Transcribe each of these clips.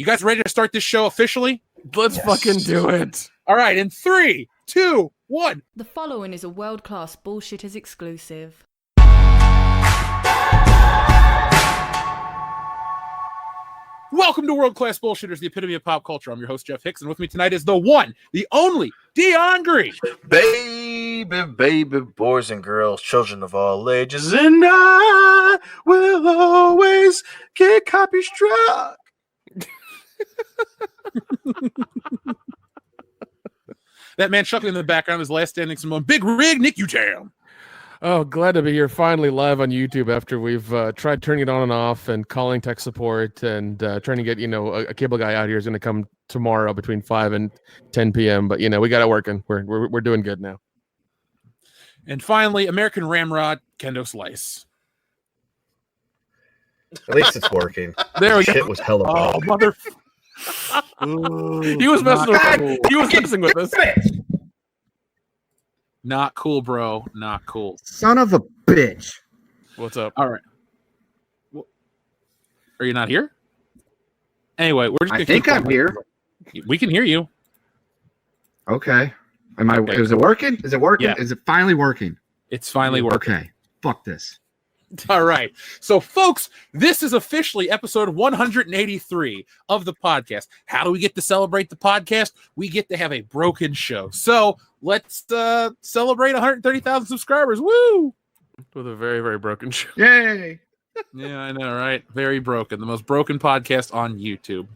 You guys ready to start this show officially? Let's fucking do it. All right, in 3, 2, 1. The following is a world-class Bullshitters exclusive. Welcome to World Class Bullshitters, the epitome of pop culture. I'm your host, Jeff Hicks, and with me tonight is the one, the only, Dion Green. Baby, boys and girls, children of all ages, and I will always get copy struck. That man chuckling in the background is last standing Simone. Big Rig, Nick Utam. Oh, glad to be here finally live on YouTube after we've tried turning it on and off and calling tech support and trying to get, a cable guy out here is going to come tomorrow between 5 and 10 p.m. But, we got it working. We're doing good now. And finally, American Ramrod, Kendo Slice. At least it's working. There we go. Shit was hella bad. Oh, mother... He was messing with us. He was messing with us. Not cool, bro. Not cool. Son of a bitch. What's up? All right. Well, are you not here? Anyway, we're just. I think I'm here. We can hear you. Okay. Am I? Okay, Is it working? Is it working? Yeah. Is it finally working? It's finally working. Okay. Fuck this. All right. So, folks, this is officially episode 183 of the podcast. How do we get to celebrate the podcast? We get to have a broken show. So, let's celebrate 130,000 subscribers. Woo! With a very, very broken show. Yay! Yeah, I know, right? Very broken. The most broken podcast on YouTube.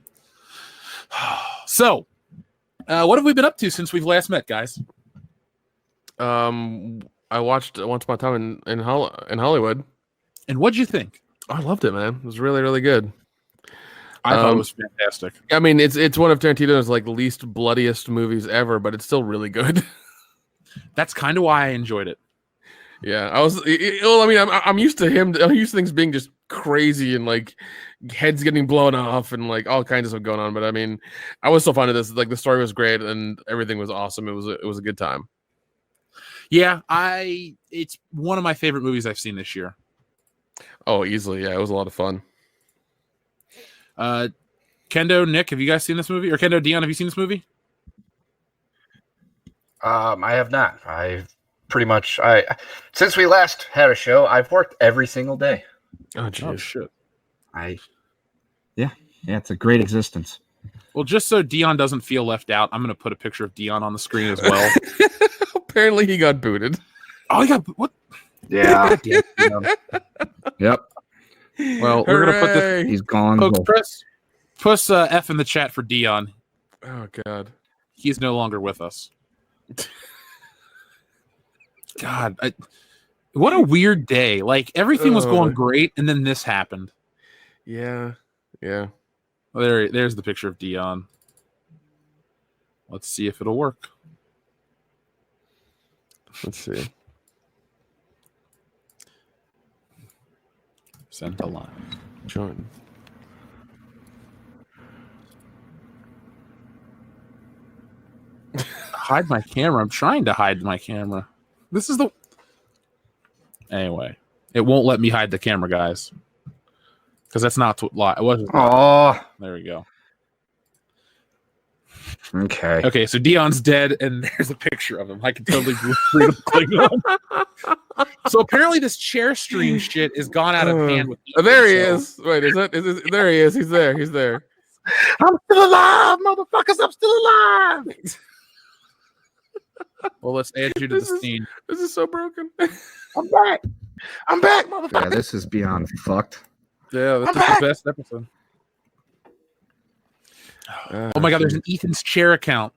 So, what have we been up to since we've last met, guys? I watched Once Upon a Time in Hollywood. And what'd you think? I loved it, man. It was really, really good. I thought it was fantastic. I mean, it's one of Tarantino's least bloodiest movies ever, but it's still really good. That's kind of why I enjoyed it. Yeah, I'm used to him. I'm used to things being just crazy and heads getting blown off and all kinds of stuff going on. But I mean, I was so fond of this. The story was great and everything was awesome. It was a good time. Yeah, it's one of my favorite movies I've seen this year. Oh, easily. Yeah, it was a lot of fun. Kendo, Nick, have you guys seen this movie? Or Kendo, Dion, have you seen this movie? I have not. I've pretty much since we last had a show, I've worked every single day. Oh, geez. Oh, shit. Yeah, it's a great existence. Well, just so Dion doesn't feel left out, I'm going to put a picture of Dion on the screen as well. Apparently he got booted. Oh, he got... What? Yeah. Yep. Well, we're going to put this... He's gone. Press F in the chat for Dion. Oh, God. He's no longer with us. God, what a weird day. Everything was going great, and then this happened. Yeah. Well, there's the picture of Dion. Let's see if it'll work. Let's see. Send a line. Join. Hide my camera. I'm trying to hide my camera. This is the... Anyway, it won't let me hide the camera, guys. Because that's not what it wasn't. Oh. There we go. Okay. Okay, so Dion's dead, and there's a picture of him. I can totally read the Klingon. So apparently this chair stream shit is gone out of hand. With there he is. Wait, is it? There he is. He's there. I'm still alive, motherfuckers. I'm still alive. Well, let's add you to the scene. This is so broken. I'm back, motherfucker. Yeah, this is beyond fucked. Yeah, this is the best episode. Oh my God, there's an Ethan's chair account.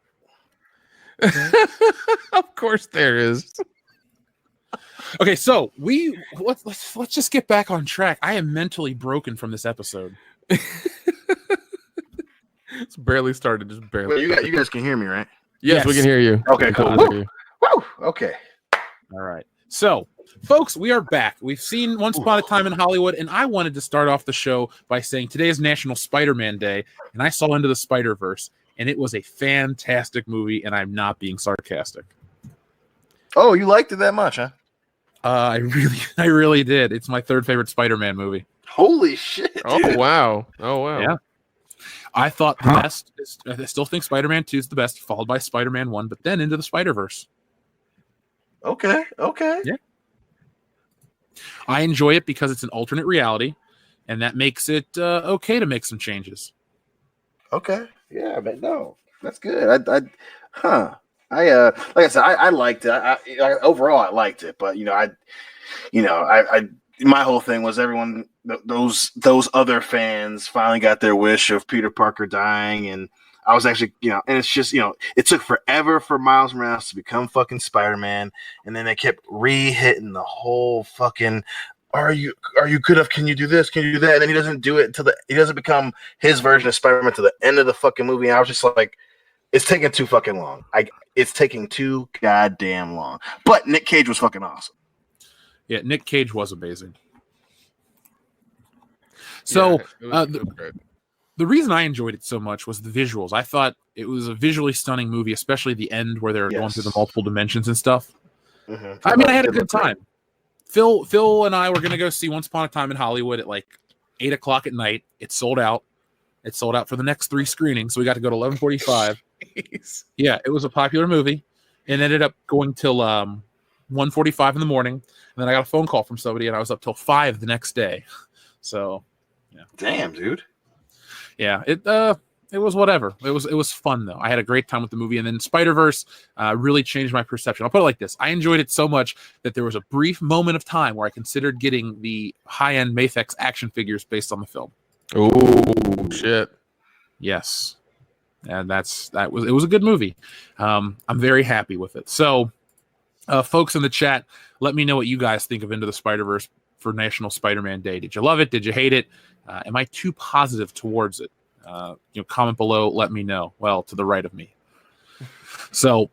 Of course there is. Okay, so let's just get back on track. I am mentally broken from this episode. It's barely started, just barely. Well, you guys can hear me, right? Yes, we can hear you. Okay, cool. Woo! Okay. All right. So, folks, we are back. We've seen Once Upon a Time in Hollywood, and I wanted to start off the show by saying today is National Spider-Man Day, and I saw Into the Spider-Verse, and it was a fantastic movie, and I'm not being sarcastic. Oh, you liked it that much, huh? I really did. It's my third favorite Spider-Man movie. Holy shit! Oh wow! Oh wow! Yeah. I thought the best. I still think Spider-Man 2 is the best, followed by Spider-Man 1, but then Into the Spider-Verse. Okay. Yeah. I enjoy it because it's an alternate reality, and that makes it okay to make some changes. Okay. Yeah, but no, that's good. Like I said, I liked it. Overall, I liked it, but my whole thing was everyone, those other fans finally got their wish of Peter Parker dying, and I was actually, and it's just, it took forever for Miles Morales to become fucking Spider-Man, and then they kept re-hitting the whole fucking, are you good enough? Can you do this? Can you do that? And then he doesn't do it until he doesn't become his version of Spider-Man to the end of the fucking movie. And I was just like, it's taking too fucking long. It's taking too goddamn long. But Nick Cage was fucking awesome. Yeah, Nick Cage was amazing. So the reason I enjoyed it so much was the visuals. I thought it was a visually stunning movie, especially the end where they're going through the multiple dimensions and stuff. Mm-hmm. I mean, I had a good time. Phil and I were going to go see Once Upon a Time in Hollywood at like 8 o'clock at night. It sold out. It sold out for the next 3 screenings, so we got to go to 11:45. Yeah, it was a popular movie, and ended up going till 1:45 in the morning. And then I got a phone call from somebody, and I was up till 5 the next day. So, yeah. Damn, dude. Yeah, it was whatever. It was fun though. I had a great time with the movie, and then Spider-Verse really changed my perception. I'll put it like this: I enjoyed it so much that there was a brief moment of time where I considered getting the high-end Mafex action figures based on the film. Oh shit! Yes, and it was a good movie. I'm very happy with it. So, folks in the chat, let me know what you guys think of Into the Spider-Verse for National Spider-Man Day. Did you love it? Did you hate it? Am I too positive towards it? Comment below, let me know. Well, to the right of me. So,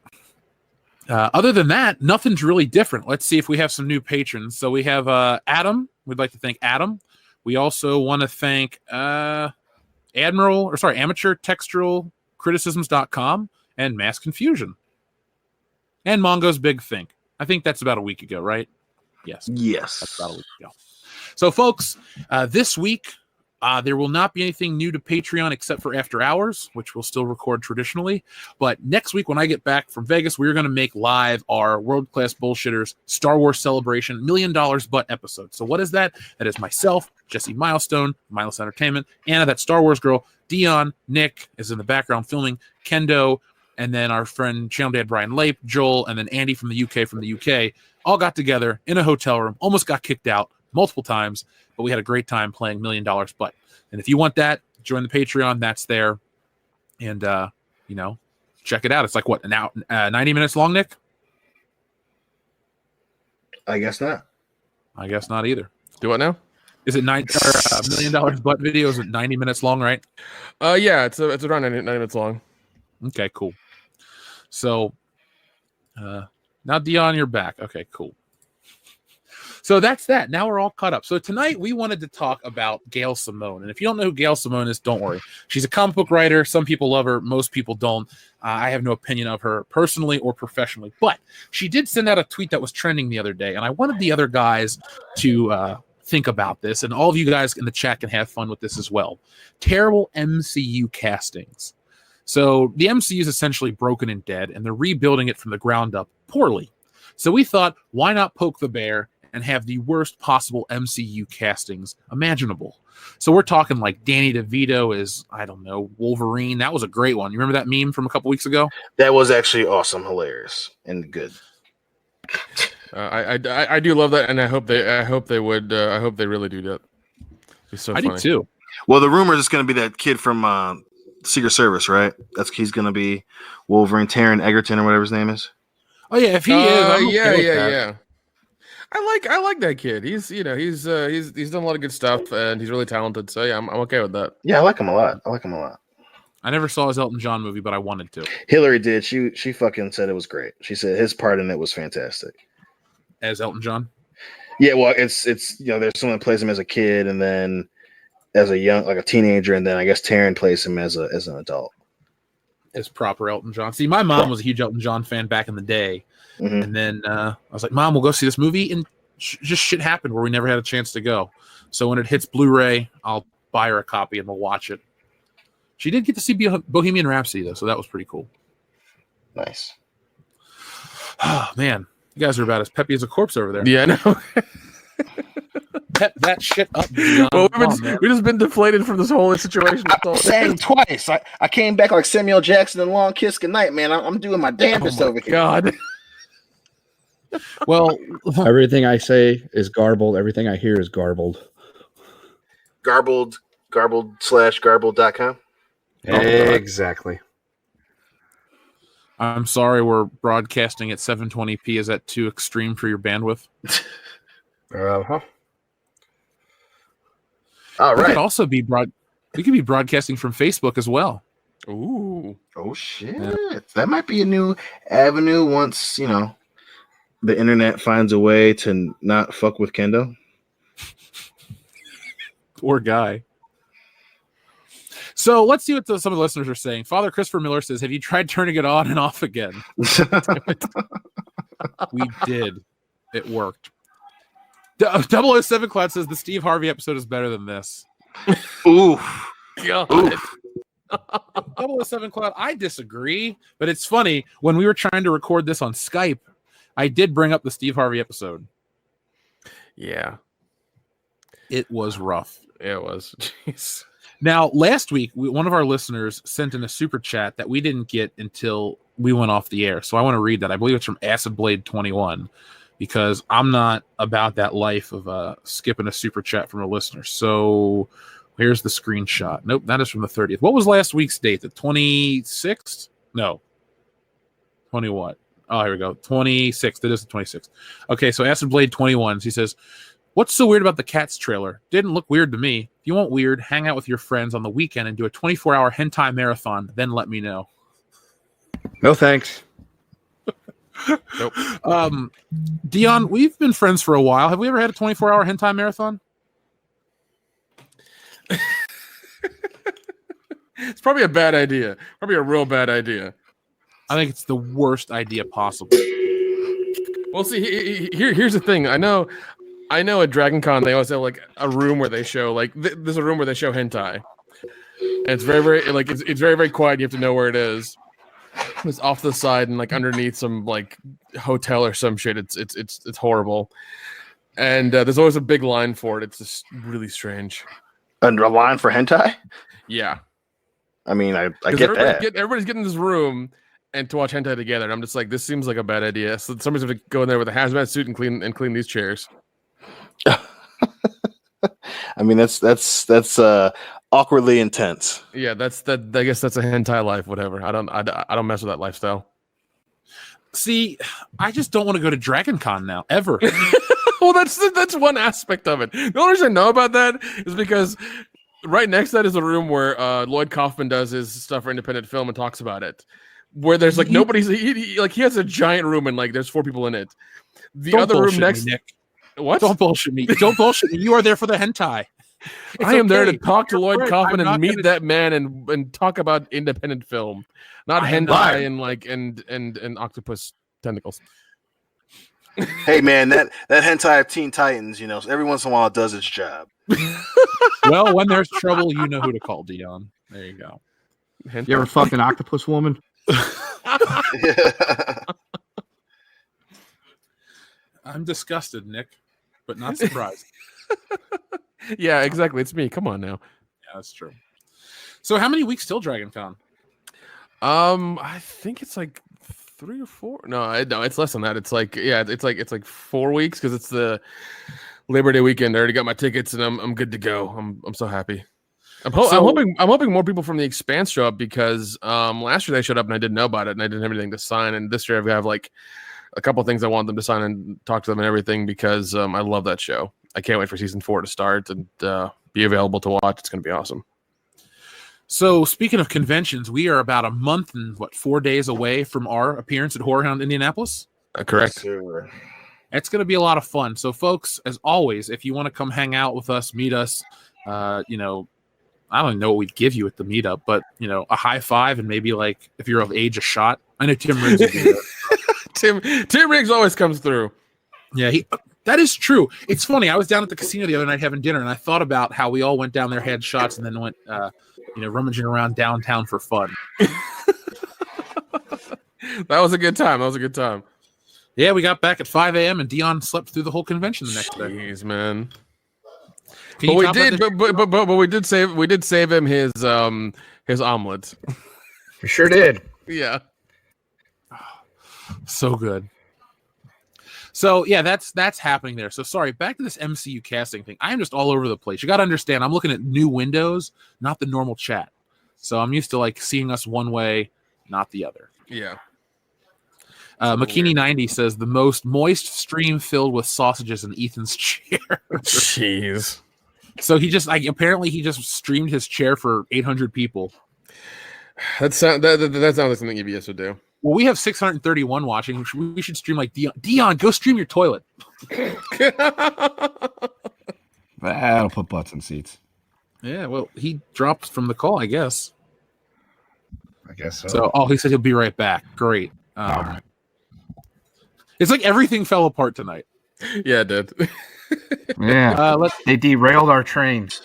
other than that, nothing's really different. Let's see if we have some new patrons. So we have Adam. We'd like to thank Adam. We also want to thank Amateur Textual Criticisms.com and Mass Confusion. And Mongo's Big Think. I think that's about a week ago, right? Yes. That's about a week ago. So, folks, this week, there will not be anything new to Patreon except for After Hours, which we'll still record traditionally. But next week, when I get back from Vegas, we're going to make live our World Class Bullshitters Star Wars Celebration $1 Million Butt episode. So what is that? That is myself, Jesse Milestone, Mindless Entertainment, Anna, that Star Wars girl, Dion, Nick is in the background filming, Kendo, and then our friend Channel Dad Brian Lape, Joel, and then Andy from the UK, all got together in a hotel room, almost got kicked out multiple times, but we had a great time playing $1 Million Butt. And if you want that, join the Patreon. That's there. And, check it out. It's like, what, now 90 minutes long, Nick? I guess not. I guess not either. Do what now? Is it $1 Million Butt video? Is it 90 minutes long, right? Yeah, it's around 90 minutes long. Okay, cool. So, now, Dion, you're back. Okay, cool. So that's that. Now we're all caught up. So tonight we wanted to talk about Gail Simone. And if you don't know who Gail Simone is, don't worry. She's a comic book writer. Some people love her. Most people don't. I have no opinion of her personally or professionally. But she did send out a tweet that was trending the other day. And I wanted the other guys to think about this. And all of you guys in the chat can have fun with this as well. Terrible MCU castings. So the MCU is essentially broken and dead. And they're rebuilding it from the ground up poorly. So we thought, why not poke the bear and have the worst possible MCU castings imaginable? So we're talking like Danny DeVito is, I don't know, Wolverine. That was a great one. You remember that meme from a couple weeks ago? That was actually awesome, hilarious, and good. I do love that, and I hope they really do that. It's so funny. I do too. Well, the rumor is it's going to be that kid from Secret Service, right? He's going to be Wolverine, Taron Egerton, or whatever his name is. Oh yeah, if he is, I'm okay with that. Yeah. I like that kid. He's done a lot of good stuff, and he's really talented. So yeah, I'm okay with that. Yeah, I like him a lot. I never saw his Elton John movie, but I wanted to. Hillary did. She fucking said it was great. She said his part in it was fantastic. As Elton John? Yeah, well, it's there's someone that plays him as a kid, and then as a young, like a teenager, and then I guess Taron plays him as an adult. As proper Elton John. See, my mom was a huge Elton John fan back in the day. Mm-hmm. And then I was like, Mom, we'll go see this movie. And just shit happened where we never had a chance to go. So when it hits Blu-ray, I'll buy her a copy and we'll watch it. She did get to see Bohemian Rhapsody though, so that was pretty cool. Nice. Oh man, you guys are about as peppy as a corpse over there. Yeah, I know. Pep that shit up. Dion. Well, Come on, man. we've just been deflated from this whole situation. I sang twice. I came back like Samuel Jackson in Long Kiss Goodnight, man. I'm doing my damnedest over here. God. Well, Everything I say is garbled. Everything I hear is garbled. Garbled/garbled.com. Exactly. I'm sorry we're broadcasting at 720p. Is that too extreme for your bandwidth? Uh-huh. We All right. could also be we could be broadcasting from Facebook as well. Ooh. Oh shit. Yeah. That might be a new avenue once, the internet finds a way to not fuck with Kendo. Poor guy. So let's see what some of the listeners are saying. Father Christopher Miller says, have you tried turning it on and off again? We did. It worked. 007 Cloud says the Steve Harvey episode is better than this. Ooh. God. 007 Cloud, I disagree, but it's funny. When we were trying to record this on Skype, I did bring up the Steve Harvey episode. Yeah. It was rough. It was. Jeez. Now, last week, one of our listeners sent in a super chat that we didn't get until we went off the air. So I want to read that. I believe it's from Acid Blade 21, because I'm not about that life of skipping a super chat from a listener. So here's the screenshot. Nope, that is from the 30th. What was last week's date? The 26th? No. 20 what? Oh, here we go. 26th. It is the 26th. Okay, so Acid Blade 21. He says, what's so weird about the Cats trailer? Didn't look weird to me. If you want weird, hang out with your friends on the weekend and do a 24-hour hentai marathon. Then let me know. No thanks. Nope. Dion, we've been friends for a while. Have we ever had a 24-hour hentai marathon? It's probably a bad idea. Probably a real bad idea. I think it's the worst idea possible. Well, see, here's the thing. I know at Dragon Con they always have like a room where they show there's a room where they show hentai. And it's very, very it's very, very quiet. You have to know where it is. It's off the side and like underneath some like hotel or some shit. It's horrible. And there's always a big line for it. It's just really strange. And a line for hentai? Yeah. I mean, I get that. Everybody's getting in this room and to watch hentai together. And I'm just like, this seems like a bad idea. So somebody's going to go in there with a hazmat suit and clean these chairs. I mean, that's awkwardly intense. Yeah, I guess that's a hentai life. Whatever. I don't mess with that lifestyle. See, I just don't want to go to Dragon Con now, ever. Well, that's one aspect of it. The only reason I know about that is because right next to that is a room where Lloyd Kaufman does his stuff for independent film and talks about it. Where there's like nobody's he has a giant room and like there's 4 people in it. The Don't other room next. me, Nick. What? Don't bullshit me. Don't bullshit me. You are there for the hentai. It's I am there okay. to talk to Lloyd Right. Kaufman I'm and not meet gonna- that man and talk about independent film, not I am hentai not. and like and octopus tentacles. Hey man, that hentai of Teen Titans, every once in a while it does its job. Well, when there's trouble, you know who to call, Dion. There you go. Hentai? You ever fucked an octopus woman? I'm disgusted, Nick, but not surprised. Yeah, exactly. It's me. Come on now. Yeah, that's true. So how many weeks till Dragon Con? I think it's like 3 or 4. No, it's less than that. It's like it's like 4 weeks because it's the Labor Day weekend. I already got my tickets and I'm good to go. I'm so happy. I'm hoping more people from the Expanse show up because last year they showed up and I didn't know about it and I didn't have anything to sign. And this year I have like a couple of things I want them to sign and talk to them and everything because I love that show. I can't wait for season 4 to start and be available to watch. It's going to be awesome. So speaking of conventions, we are about a month and 4 days away from our appearance at HorrorHound Indianapolis. Correct. Sure. It's going to be a lot of fun. So folks, as always, if you want to come hang out with us, meet us, I don't even know what we'd give you at the meetup, but a high five and maybe like if you're of age, a shot. I know Tim Riggs would be there. Tim Riggs always comes through. Yeah, That is true. It's funny. I was down at the casino the other night having dinner, and I thought about how we all went down there, had shots, and then went, rummaging around downtown for fun. That was a good time. Yeah, we got back at 5 a.m. and Dion slept through the whole convention the next day. Jeez, man. Can you top that? But we did save him his omelet. We sure did. Yeah. So good. So yeah, that's happening there. So sorry, back to this MCU casting thing. I am just all over the place. You got to understand, I'm looking at new windows, not the normal chat. So I'm used to like seeing us one way, not the other. Yeah. McKinney90 says the most moist stream filled with sausages in Ethan's chair. Jeez. So he just apparently he just streamed his chair for 800 people. That sounds like something EBS would do. Well, we have 631 watching. We should stream like Dion. Dion, go stream your toilet. That'll put butts in seats. Yeah, well, he dropped from the call, I guess. I guess so. So, he said he'll be right back. Great. All right. It's like everything fell apart tonight. Yeah, it did. Yeah. They derailed our trains.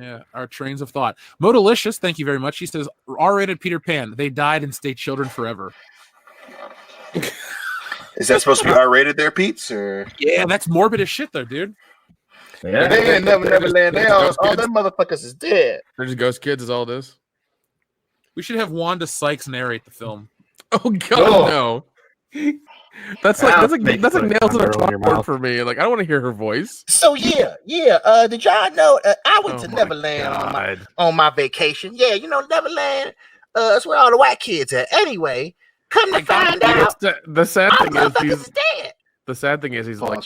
Yeah, our trains of thought. Modalicious, thank you very much. He says, R-rated Peter Pan. They died and stayed children forever. Is that supposed to be R-rated there, Pete's? Or Yeah, that's morbid as shit, though, dude. Yeah. they ain't never land. All them motherfuckers is dead. They're just ghost kids, is all it is. We should have Wanda Sykes narrate the film. Oh God, no! That's like nails in a chalkboard for me. Like I don't want to hear her voice. So yeah. Did y'all know I went to Neverland on my vacation? Yeah, Neverland. That's where all the white kids at. Anyway, come to find out, the sad thing is he's dead. The sad thing is he's really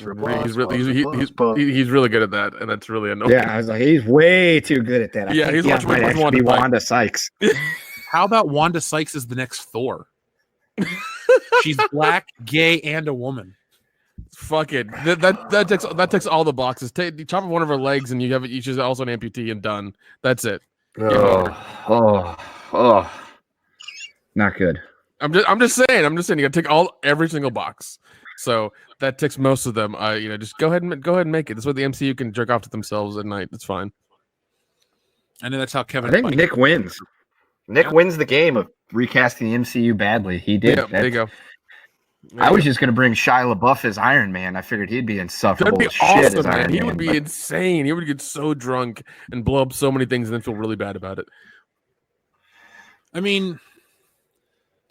good at that, and that's really annoying. Yeah, I was like, he's way too good at that. He's much actually Wanda Sykes. How about Wanda Sykes is the next Thor? She's black, gay, and a woman. Fuck it. That ticks all the boxes. Chop off one of her legs, and she's also an amputee, and done. That's it. Oh, not good. I'm just saying. You gotta tick every single box. So that ticks most of them. Just go ahead and make it. This way the MCU can jerk off to themselves at night. It's fine. I know that's how Kevin. I think Nick wins. Nick wins the game of recasting the MCU badly. He did. Yeah, there you go. I was just going to bring Shia LaBeouf as Iron Man. I figured he'd be insufferable. That'd be shit awesome, as Iron man. He Man, would be insane. He would get so drunk and blow up so many things and then feel really bad about it. I mean,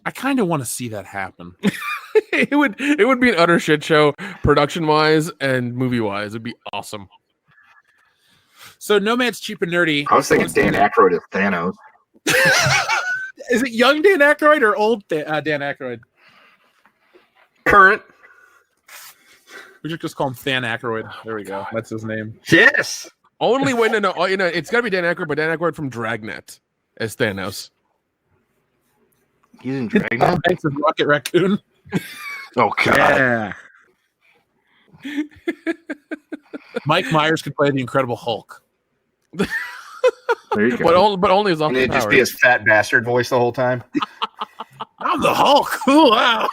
I kind of want to see that happen. It would be an utter shit show, production wise and movie wise. It'd be awesome. So Nomad's Cheap and Nerdy. I was thinking Dan Aykroyd as Thanos. Is it young Dan Aykroyd or old Dan Aykroyd? Current. We should just call him Than Aykroyd. There we go. That's his name. Yes. Only way to know. It's got to be Dan Aykroyd, but Dan Aykroyd from Dragnet as Thanos. He's in Dragnet. Thanks to Rocket Raccoon. Oh God. Yeah. Mike Myers could play the Incredible Hulk. There you go. But only as And it'd just be his fat bastard voice the whole time. I'm the Hulk. Ooh, wow.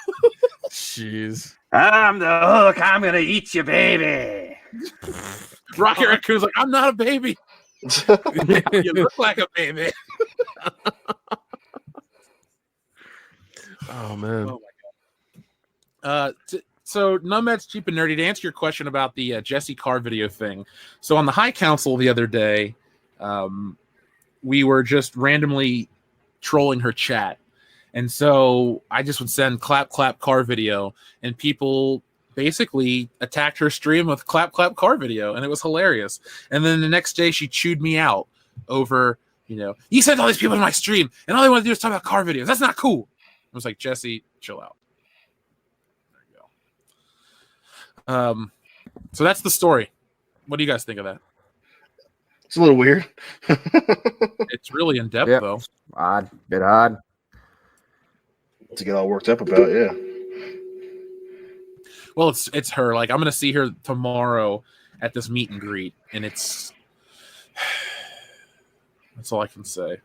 Jeez. I'm the Hulk. I'm gonna eat you, baby. Rocket Raccoon's like, I'm not a baby. You look like a baby. Oh man. Oh my God. So Nomad's Cheap and Nerdy, to answer your question about the Jesse Carr video thing. So on the High Council the other day, we were just randomly trolling her chat. And so I just would send clap, clap, car video, and people basically attacked her stream with clap, clap, car video, and it was hilarious. And then the next day she chewed me out over, you sent all these people to my stream, and all they want to do is talk about car videos. That's not cool. I was like, Jesse, chill out. There you go. So that's the story. What do you guys think of that? It's a little weird. It's really in depth, though. Bit odd. To get all worked up about, yeah. Well, it's her. Like, I'm gonna see her tomorrow at this meet and greet, and that's all I can say.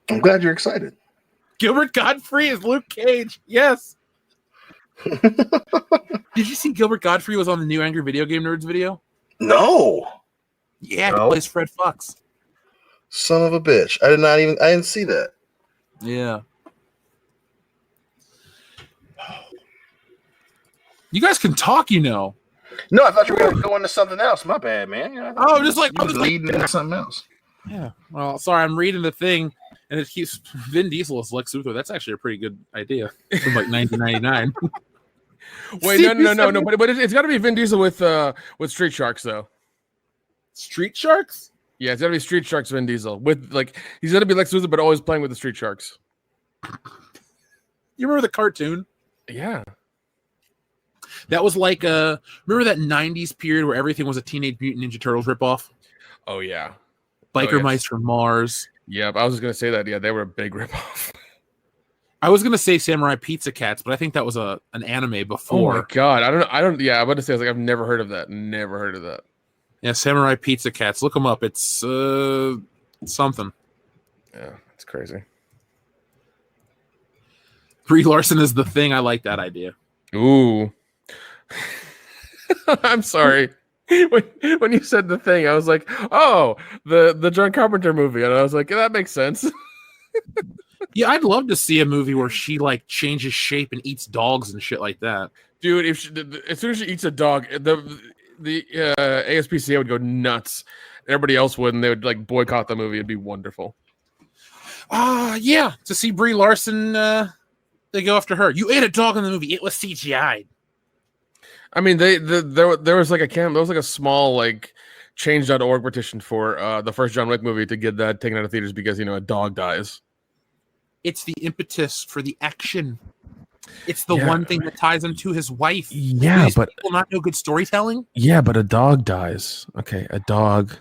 I'm glad you're excited. Gilbert Godfrey is Luke Cage. Yes. Did you see Gilbert Godfrey was on the new Angry Video Game Nerds video? No, Yeah, No. he plays Fred Fox. son of a bitch. I didn't see that. Yeah. You guys can talk, you know. No, I thought you were going to go into something else. My bad, man. You know, Oh, I'm just like, you was leading into something else. yeah. Well, sorry, I'm reading the thing, and it keeps Vin Diesel as Lex Luthor. That's actually a pretty good idea from like 1999. Wait, no. But it's got to be Vin Diesel with Street Sharks though. Street Sharks? Yeah, it's got to be Street Sharks Vin Diesel with he's got to be Lex Luthor, but always playing with the Street Sharks. You remember the cartoon? Yeah. That was like remember that 90s period where everything was a Teenage Mutant Ninja Turtles ripoff? Oh yeah. Biker yes. Mice from Mars. Yeah, I was just gonna say that. Yeah, they were a big ripoff. I was gonna say Samurai Pizza Cats, but I think that was an anime before. Oh my god, I don't. Yeah, I'm about to say I was like I've never heard of that. Never heard of that. Yeah, Samurai Pizza Cats. Look them up. It's something. Yeah, it's crazy. Brie Larson is the thing. I like that idea. Ooh. I'm sorry. When you said the thing, I was like, oh, the John Carpenter movie, and I was like, yeah, that makes sense. Yeah, I'd love to see a movie where she like changes shape and eats dogs and shit like that. Dude, as soon as she eats a dog, the ASPCA would go nuts. Everybody else would, and they would like boycott the movie. It'd be wonderful. Yeah, to see Brie Larson, they go after her. You ate a dog in the movie. It was CGI'd. I mean, there was like there was like a small like change.org petition for the first John Wick movie to get that taken out of theaters because a dog dies. It's the impetus for the action. It's the one thing that ties him to his wife. Yeah, but people not know good storytelling. Yeah, but a dog dies. Okay, a dog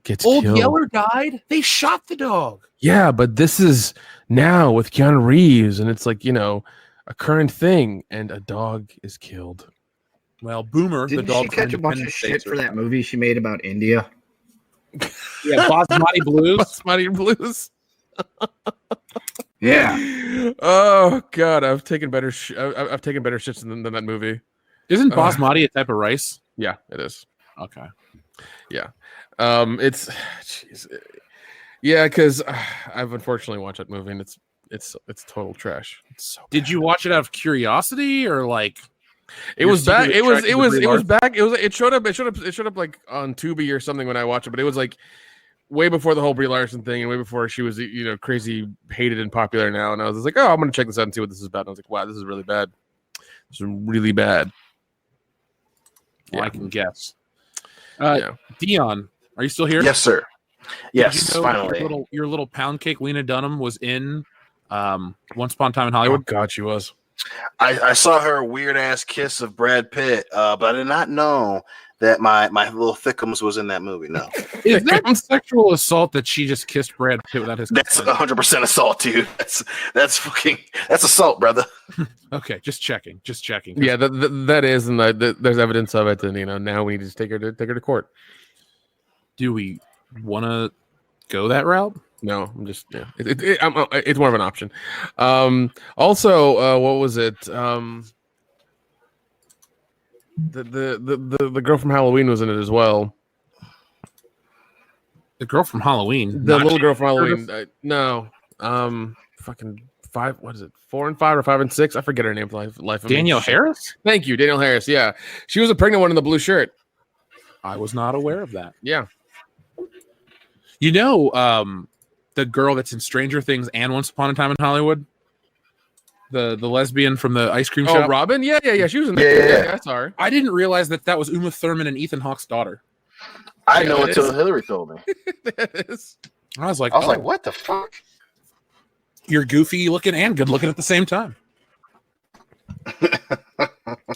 gets Old killed. Yeller died. They shot the dog. Yeah, but this is now with Keanu Reeves, and it's like a current thing, and a dog is killed. Well, Boomer, Didn't the dog she catch a bunch of shit for that movie she made about India? Yeah, Basmati Blues. Basmati Blues. Yeah. Oh God, I've taken better shits than that movie. Isn't basmati a type of rice? Yeah, it is. Okay. Yeah. It's yeah, because I've unfortunately watched that movie and it's total trash. It's so Did you watch it out of curiosity or like? It was back. It was back. It showed up like on Tubi or something when I watched it, but it was like way before the whole Brie Larson thing and way before she was crazy hated and popular now. And I was just like, oh, I'm gonna check this out and see what this is about. And I was like, wow, this is really bad. This is really bad. Well, I can guess. Yeah. Dion, are you still here? Yes, sir. Yes, Did you know finally. your little pound cake, Lena Dunham, was in Once Upon a Time in Hollywood. Oh God, she was. I saw her weird ass kiss of Brad Pitt, but I did not know that my little thickums was in that movie. No, Is that sexual assault that she just kissed Brad Pitt without his that's consent? 100% assault, dude. That's assault, brother. Okay, just checking. Yeah, that is, and there's evidence of it, and now we need to take her to court. Do we want to go that route? No, I'm just it's more of an option. Also, what was it? The girl from Halloween was in it as well. The girl from Halloween. The little girl from Halloween. No. Fucking 5. What is it? 4 and 5 or 5 and 6? I forget her name. Life of me. Danielle Harris? Thank you, Danielle Harris. Yeah, she was a pregnant one in the blue shirt. I was not aware of that. Yeah. The girl that's in Stranger Things and Once Upon a Time in Hollywood, the lesbian from the ice cream shop. Oh, Robin? Yeah. She was in there. Yeah, I saw her. I didn't realize that was Uma Thurman and Ethan Hawke's daughter. I know until Hillary told me. That is. I was like, what the fuck? You're goofy looking and good looking at the same time.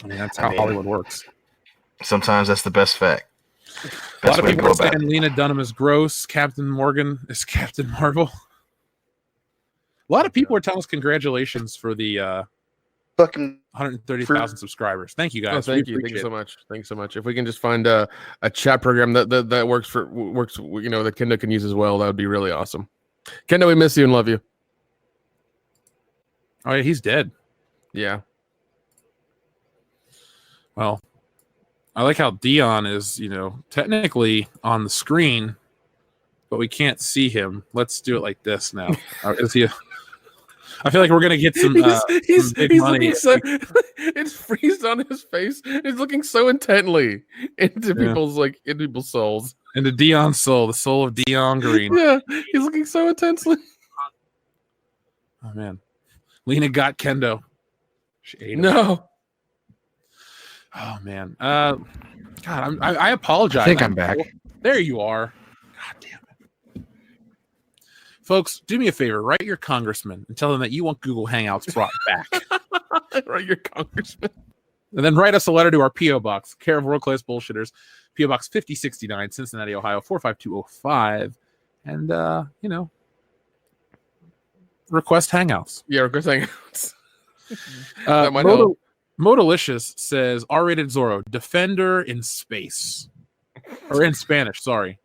That's how Hollywood works. Sometimes that's the best fact. A lot of people are saying Lena Dunham is gross. Captain Morgan is Captain Marvel. A lot of people are telling us congratulations for the fucking 130,000 subscribers. Thank you guys. Oh, thank you so much. Thanks so much. If we can just find a chat program that works that Kendo can use as well, that would be really awesome. Kendo, we miss you and love you. Oh yeah, he's dead. Yeah. Well, I like how Dion is, technically on the screen, but we can't see him. Let's do it like this now. Is he? I feel like we're gonna get some. He's big money. looking so. It's freezed on his face. He's looking so intently into people's souls. Into Dion's soul, the soul of Dion Green. Yeah, he's looking so intensely. Oh man, Lena got Kendo. She ate him. No. Oh man. God, I apologize. I think I'm back. There you are. God damn it. Folks, do me a favor. Write your congressman and tell them that you want Google Hangouts brought back. Write your congressman. And then write us a letter to our P.O. Box, care of World Class Bullshitters, P.O. Box 5069, Cincinnati, Ohio, 45205. And, request Hangouts. Yeah, request Hangouts. That might help. Modalicious says R-rated Zorro, Defender in space. Or in Spanish, sorry.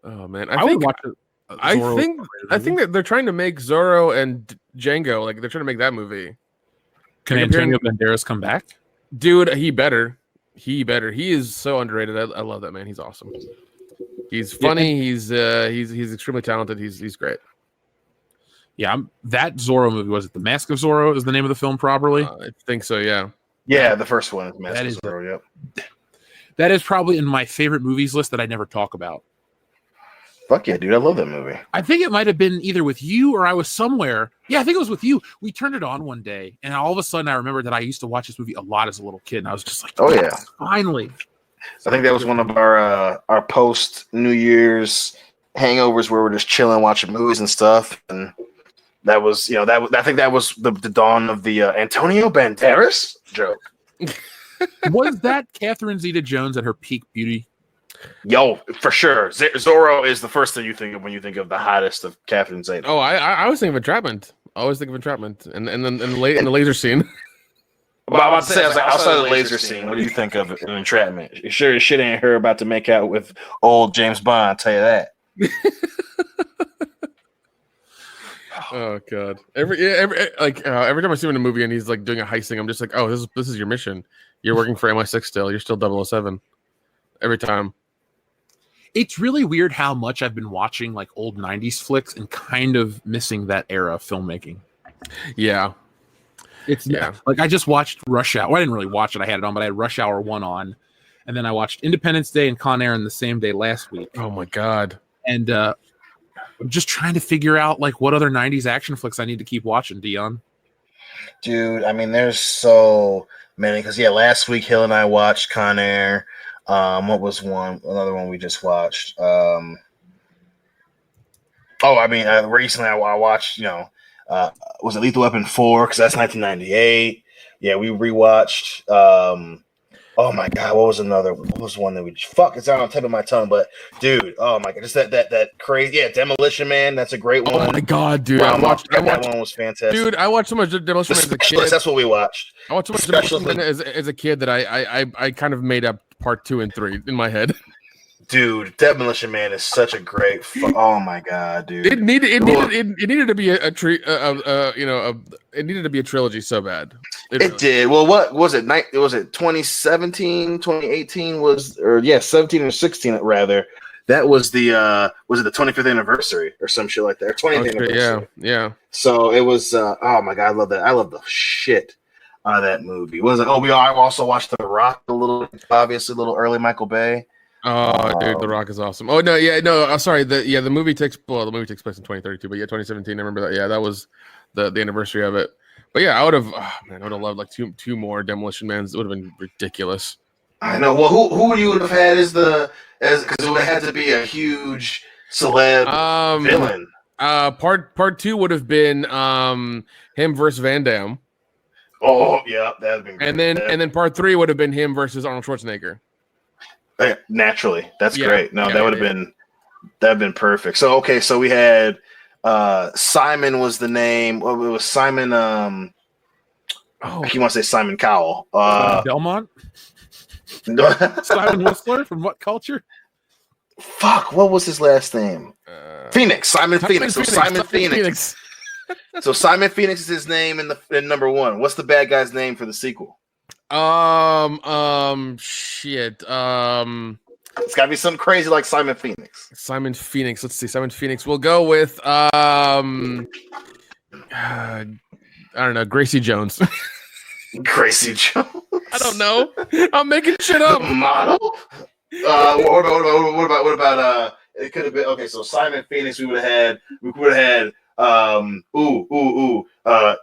Oh, man. I would watch it. I think that they're trying to make Zorro and Django, like they're trying to make that movie. Can Antonio Banderas come back? Dude, he better. He is so underrated. I love that man. He's awesome. He's funny. Yeah. He's extremely talented. He's great. Yeah, that Zorro movie, was it The Mask of Zorro is the name of the film properly? I think so, yeah. Yeah, the first one is Mask of Zorro, yep. That is probably in my favorite movies list that I never talk about. Fuck yeah, dude. I love that movie. I think it might have been either with you or I was somewhere. Yeah, I think it was with you. We turned it on one day, and all of a sudden I remembered that I used to watch this movie a lot as a little kid, and I was just like, oh, yeah. Finally. I think that was one of our post-New Year's hangovers where we're just chilling, watching movies and stuff, and that was, I think that was the dawn of the Antonio Banderas joke. Was that Catherine Zeta-Jones at her peak beauty? Yo, for sure. Zorro is the first thing you think of when you think of the hottest of Catherine Zeta. Oh, I was thinking of Entrapment. I always think of Entrapment, and then in the laser scene. Well, I'm about to say, I was like, outside of the laser scene, what do you think of an Entrapment? You sure as shit ain't her about to make out with old James Bond, I'll tell you that. Oh god! Every time I see him in a movie and he's like doing a heist thing, I'm just like, oh, this is your mission. You're working for MI6 still. You're still 007. Every time. It's really weird how much I've been watching like old 90s flicks and kind of missing that era of filmmaking. Yeah. Like I just watched Rush Hour. Well, I didn't really watch it. I had it on, but I had Rush Hour 1 on. And then I watched Independence Day and Con Air in the same day last week. Oh my god. And I'm just trying to figure out like what other 90s action flicks I need to keep watching, Dion. Dude, I mean, there's so many. Because, last week Hill and I watched Con Air. What was another one we just watched? Recently I watched, was it Lethal Weapon 4? Because that's 1998. Yeah, we rewatched. Oh my god, what was one that we it's out on the tip of my tongue, but dude, oh my god, just that crazy, Demolition Man, that's a great one. Oh my god, dude, that one was fantastic. Dude, I watched so much Demolition Man as a kid. That's what we watched. I watched so much Demolition Man as a kid that I kind of made up part 2 and 3 in my head. Dude, Demolition Man is such a great. Oh my god, dude! It needed to be it needed to be a trilogy so bad. It did. Well, what was it? Was it 2017, 2018 17 or 16 rather. That was the was it the 25th anniversary or some shit like that? Or 20th anniversary. Yeah. So it was. Oh my god, I love that. I love the shit out of that movie. Was it? Oh, I also watched The Rock a little early Michael Bay. Oh, dude, The Rock is awesome. Oh no, sorry. The movie takes place in 2032, but 2017. I remember that. Yeah, that was the anniversary of it. But yeah, I would have loved like two more Demolition Mans. It would have been ridiculous. I know. Well, who you would have had because it would have had to be a huge celeb villain. Part 2 would have been him versus Van Damme. Oh yeah, that'd been great. And then part 3 would have been him versus Arnold Schwarzenegger. Naturally, that's great. No, that would have been perfect. So we had Simon was the name. Well, it was Simon. I want to say Simon Cowell. Belmont. Simon Whistler from what culture? Fuck, what was his last name? Phoenix. Simon Phoenix. So Simon Phoenix. So Simon Phoenix is his name in number 1. What's the bad guy's name for the sequel? Shit. It's got to be something crazy like Simon Phoenix. Simon Phoenix. Let's see. Simon Phoenix. We'll go with I don't know. Gracie Jones. Gracie Jones. I don't know. I'm making shit up. Model. What about? It could have been okay. So Simon Phoenix, we would have had.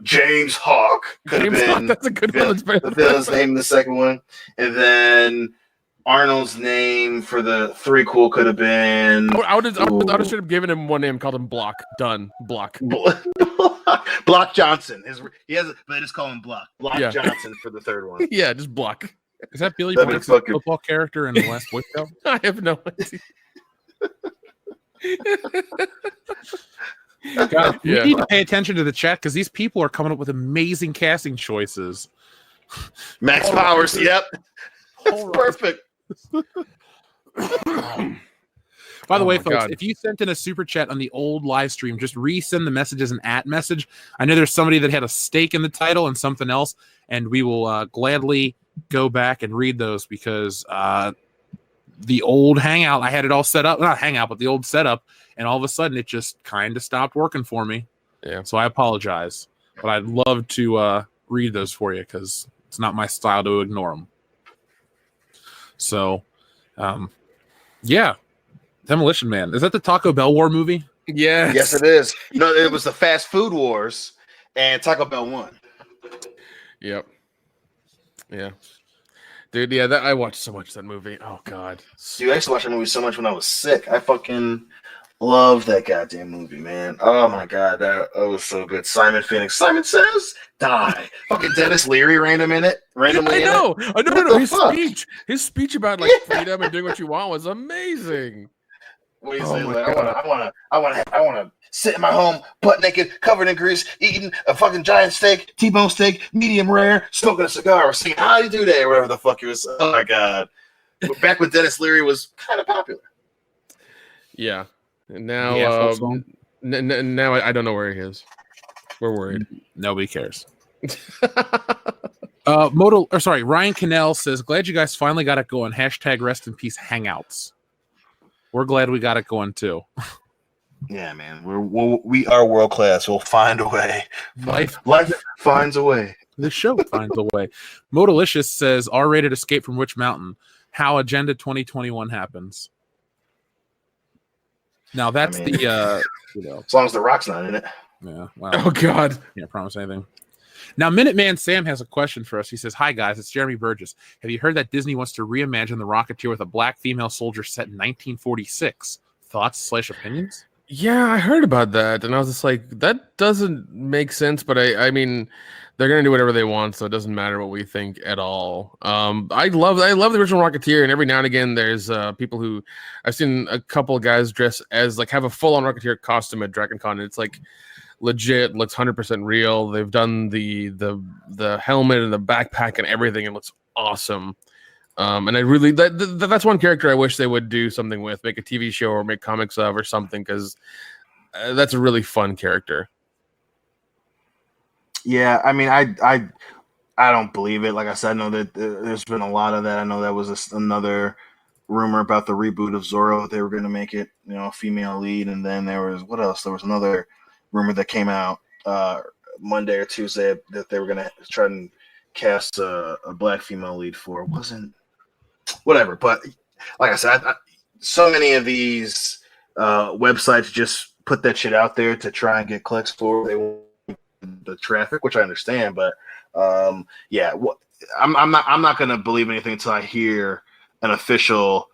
James Hawk could have been. Hawk, that's a good one. That's better the villain's name in the second one, and then Arnold's name for the threequel could have been. I would have should have given him one name, called him Block. Done. Block. Block Johnson. They just call him Block. Block Yeah. Johnson for the third one. Yeah, just Block. Is that Billy That'd be Blanks' fucking- football character in The Last Boy Scout? I have no idea. God, we Yeah. need to pay attention to the chat because these people are coming up with amazing casting choices. Max Powers. Yep. That's perfect. By the way, my folks, God. if you sent in a super chat on the old live stream, just resend the message as an @message. I know there's somebody that had a stake in the title and something else, and we will gladly go back and read those because the old Hangout, I had it all set up, not Hangout, but the old setup, and all of a sudden it just kind of stopped working for me. Yeah. So I apologize, but I'd love to read those for you because it's not my style to ignore them. So, yeah. Demolition Man. Is that the Taco Bell War movie? Yes. Yes, it is. No, it was the Fast Food Wars, and Taco Bell won. Yep. Yeah. Dude, yeah, I watched so much of that movie. Oh God. Dude, I used to watch that movie so much when I was sick. I fucking love that goddamn movie, man. Oh my God, that was so good. Simon Phoenix. Simon Says, die. Fucking Dennis Leary randomly in it. I know. What the His speech about like freedom and doing what you want was amazing. What do you Oh say? my Like, God. I want to sit in my home, butt naked, covered in grease, eating a fucking giant steak, T-bone steak, medium rare, smoking a cigar, or singing "How You Do That" or whatever the fuck it was. Oh my God! Back when Dennis Leary was kind of popular. Yeah. And now, The Afro song? now I don't know where he is. We're worried. Nobody cares. Ryan Cannell says, glad you guys finally got it going. # rest in peace Hangouts. We're glad we got it going too. Yeah, man, we are world class. We'll find a way. Life finds a way. The show finds a way. Modalicious says, R-rated Escape from Witch Mountain. How Agenda 2021 happens. Now that's as long as The Rock's not in it. Yeah. Wow. Oh God. Can't promise anything. Now, Minuteman Sam has a question for us. He says, hi, guys. It's Jeremy Burgess. Have you heard that Disney wants to reimagine The Rocketeer with a black female soldier set in 1946? Thoughts/opinions? Yeah, I heard about that, and I was just like, that doesn't make sense. But I mean, they're gonna do whatever they want, so it doesn't matter what we think at all. I love the original Rocketeer, and every now and again, there's people who I've seen a couple of guys dress as like have a full on Rocketeer costume at DragonCon, and it's like legit, looks 100% real. They've done the helmet and the backpack and everything. It looks awesome. And I really that's one character I wish they would do something with, make a TV show or make comics of or something, because that's a really fun character. Yeah, I mean, I don't believe it. Like I said, I know that there's been a lot of that. I know that was another rumor about the reboot of Zorro. They were going to make it, a female lead, and then there was what else? There was another rumor that came out Monday or Tuesday that they were going to try and cast a black female lead for. It wasn't whatever, but like I said, so many of these websites just put that shit out there to try and get clicks for. They want the traffic, which I understand, but I'm not going to believe anything until I hear an official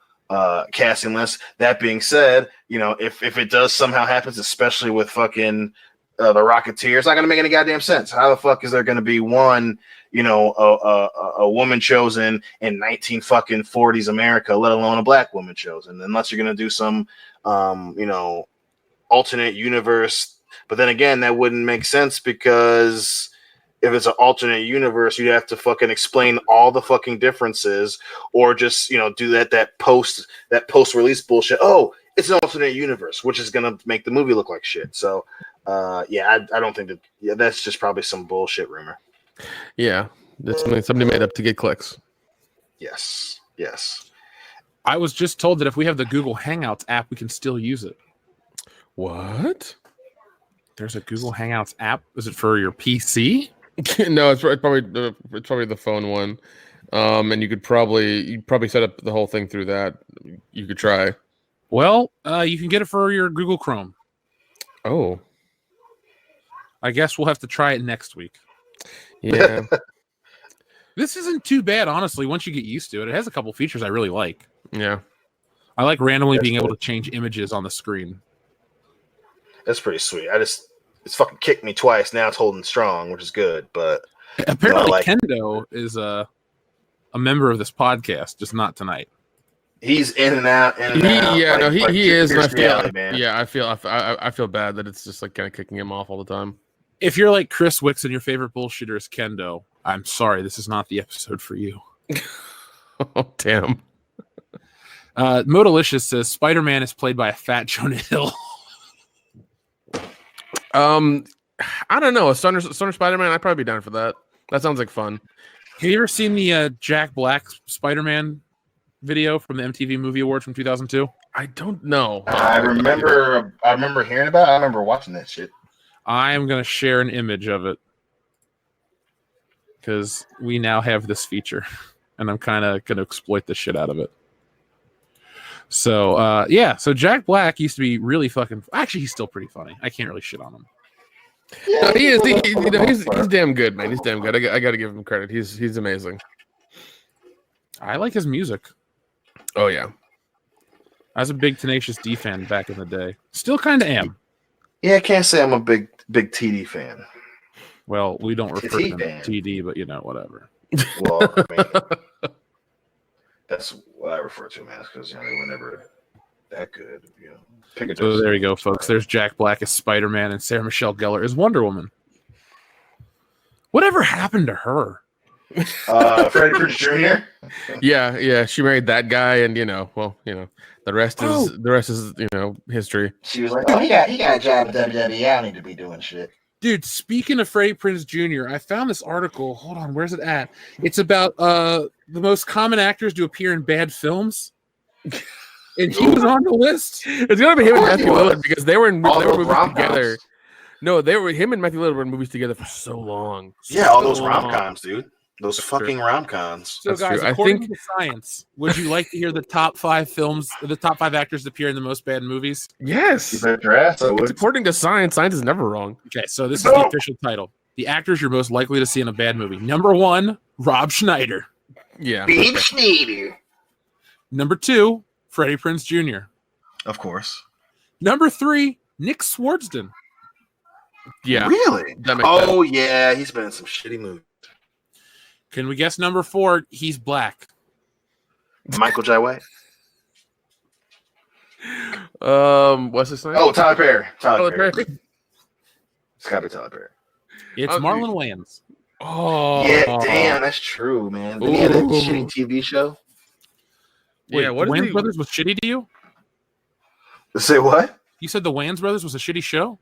casting list. That being said, if it does somehow happens, especially with fucking the Rocketeer, it's not going to make any goddamn sense. How the fuck is there going to be one, a woman chosen in 1940s America, let alone a black woman chosen? Unless you're going to do some, alternate universe. But then again, that wouldn't make sense, because if it's an alternate universe, you'd have to fucking explain all the fucking differences, or just, do that post release bullshit. Oh, it's an alternate universe, which is going to make the movie look like shit. So, I don't think that. Yeah, that's just probably some bullshit rumor. Yeah, It's something somebody made up to get clicks. Yes. I was just told that if we have the Google Hangouts app, we can still use it. What? There's a Google Hangouts app. Is it for your PC? No, it's probably the phone one. And you'd probably set up the whole thing through that. You could try. Well, you can get it for your Google Chrome. Oh, I guess we'll have to try it next week. yeah. This isn't too bad, honestly, once you get used to it. It has a couple features I really like. Yeah. I like randomly being able to change images on the screen. That's pretty sweet. It's fucking kicked me twice. Now it's holding strong, which is good. But Apparently, Kendo is a member of this podcast, just not tonight. he's in and out. He is. And Man. I feel bad that it's just like kind of kicking him off all the time. If you're like Chris Wicks and your favorite bullshitter is Kendo, I'm sorry, this is not the episode for you. Oh, damn. Modalicious says Spider-Man is played by a fat Jonah Hill. I don't know. A Stoner Spider-Man, I'd probably be down for that. That sounds like fun. Have you ever seen the Jack Black Spider-Man video from the MTV Movie Awards from 2002? I don't know. I remember hearing about it. I remember watching that shit. I am going to share an image of it because we now have this feature, and I'm kind of going to exploit the shit out of it. So, so Jack Black used to be really fucking... Actually, he's still pretty funny. I can't really shit on him. No, he is. He's damn good, man. He's damn good. I got to give him credit. He's amazing. I like his music. Oh, yeah. I was a big Tenacious D fan back in the day. Still kind of am. Yeah, I can't say I'm a big TD fan. Well, we don't refer to him fan. as TD, but whatever. Well, I mean, that's what I refer to him as because they were never that good. So there you go, folks. There's Jack Black as Spider-Man and Sarah Michelle Gellar as Wonder Woman. Whatever happened to her? Freddie Prinze Jr. Yeah. She married that guy, and the rest is history. She was like, "Oh, he got a job at WWE. I don't need to be doing shit." Dude, speaking of Freddie Prinze Jr., I found this article. Hold on, where's it at? It's about the most common actors to appear in bad films. And he was on the list. It's gonna be him and Matthew Lillard because they were in movies rom-coms together. No, him and Matthew Lillard were in movies together for so long. Yeah, all those rom-coms, dude. Those fucking rom-coms. So, guys, according to science, would you like to hear the top 5 films, the top 5 actors that appear in the most bad movies? Yes. You bet your ass I would. According to science, science is never wrong. Okay, so this is the official title. The actors you're most likely to see in a bad movie. Number 1, Rob Schneider. Yeah. Bean Schneider. Number 2, Freddie Prinze Jr. Of course. Number 3, Nick Swartzen. Yeah. Really? Oh, yeah. He's been in some shitty movies. Can we guess number 4? He's black. Michael J. White. What's his name? Oh, Tyler Perry. Tyler Perry. It's gotta be Tyler Perry. It's Marlon Wayans. Oh, yeah, damn, that's true, man. Did he have that shitty TV show? Wait, yeah, what Wayans Brothers was shitty to you? Say what? You said the Wayans Brothers was a shitty show?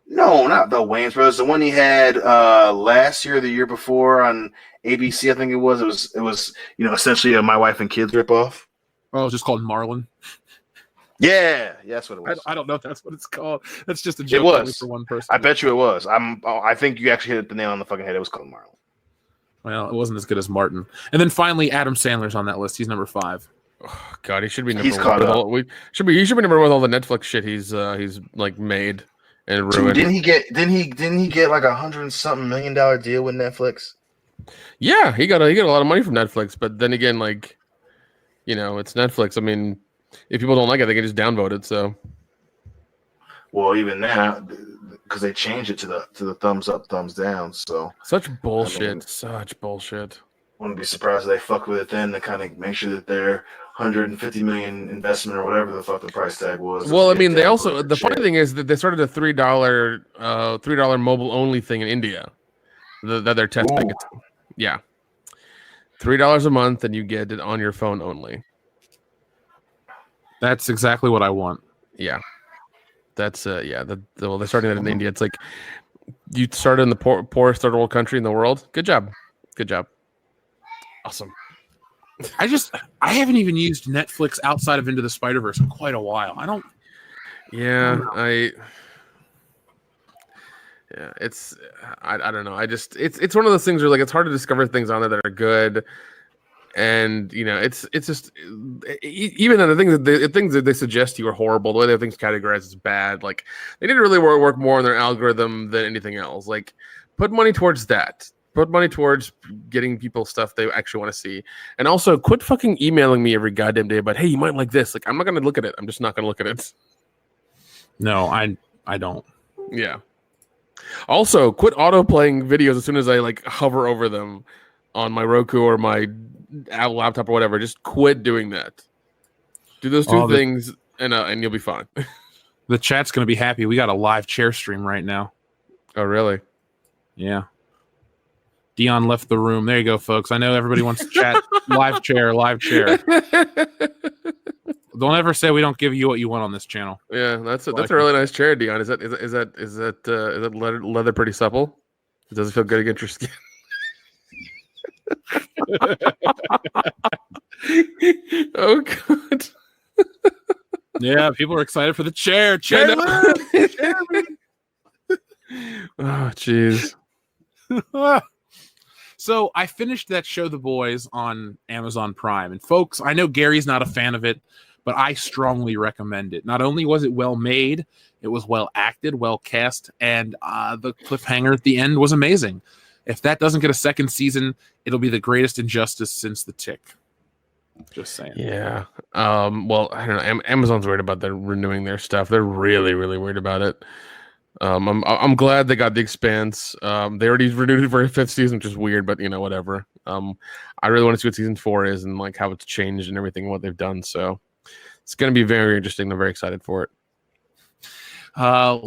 No, not the Wayans Brothers. The one he had last year, or the year before on ABC, I think it was. It was essentially a My Wife and Kids ripoff. Oh, it was just called Marlon. Yeah, that's what it was. I don't know if that's what it's called. That's just a joke. It was for one person. I bet you it was. I think you actually hit the nail on the fucking head. It was called Marlon. Well, it wasn't as good as Martin. And then finally, Adam Sandler's on that list. He's number 5. Oh, God, he should be number He's 1. caught up. He should be number 1 with all the Netflix shit he's like made and ruined. Dude, didn't he get like $100-something million deal with Netflix? Yeah, he got a lot of money from Netflix, but then again, it's Netflix. I mean, if people don't like it, they can just downvote it. So, well, even now, because they changed it to the thumbs up, thumbs down. So such bullshit. Such bullshit. Wouldn't be surprised if they fuck with it then to kind of make sure that their $150 million investment or whatever the fuck the price tag was. Well, I mean, they also the funny thing is that they started a $3 mobile only thing in India that they're testing. Yeah, $3 a month, and you get it on your phone only. That's exactly what I want. Yeah, that's they're starting that in India. It's like you started in the poorest third world country in the world. Good job. Awesome. I haven't even used Netflix outside of Into the Spider-Verse in quite a while. Yeah, it's I don't know. It's one of those things where like it's hard to discover things on there that are good, and it's just even the things that they suggest to you are horrible. The way they things categorized is bad. Like they need to really work more on their algorithm than anything else. Like put money towards that. Put money towards getting people stuff they actually want to see, and also quit fucking emailing me every goddamn day about, hey, you might like this. Like I'm not gonna look at it. I'm just not gonna look at it. No, I don't. Yeah. Also, quit auto playing videos as soon as I like hover over them on my Roku or my Apple laptop or whatever. Just quit doing that. Do those two things, and you'll be fine. The chat's gonna be happy. We got a live chair stream right now. Oh, really? Yeah. Dion left the room. There you go, folks. I know everybody wants to chat. Live chair. Don't ever say we don't give you what you want on this channel. Yeah, that's a really nice chair, Dion. Is that leather pretty supple? Does it feel good against your skin? Oh god. Yeah, people are excited for the chair. Oh jeez. So I finished that show, The Boys, on Amazon Prime. And folks, I know Gary's not a fan of it, but I strongly recommend it. Not only was it well made, it was well acted, well cast, and the cliffhanger at the end was amazing. If that doesn't get a second season, it'll be the greatest injustice since The Tick. Just saying. Yeah. Well, I don't know. Amazon's worried about them renewing their stuff. They're really, really worried about it. I'm glad they got The Expanse. They already renewed it for a 5th season, which is weird, but whatever. I really want to see what season 4 is and like how it's changed and everything, what they've done. So it's going to be very interesting. I'm very excited for it.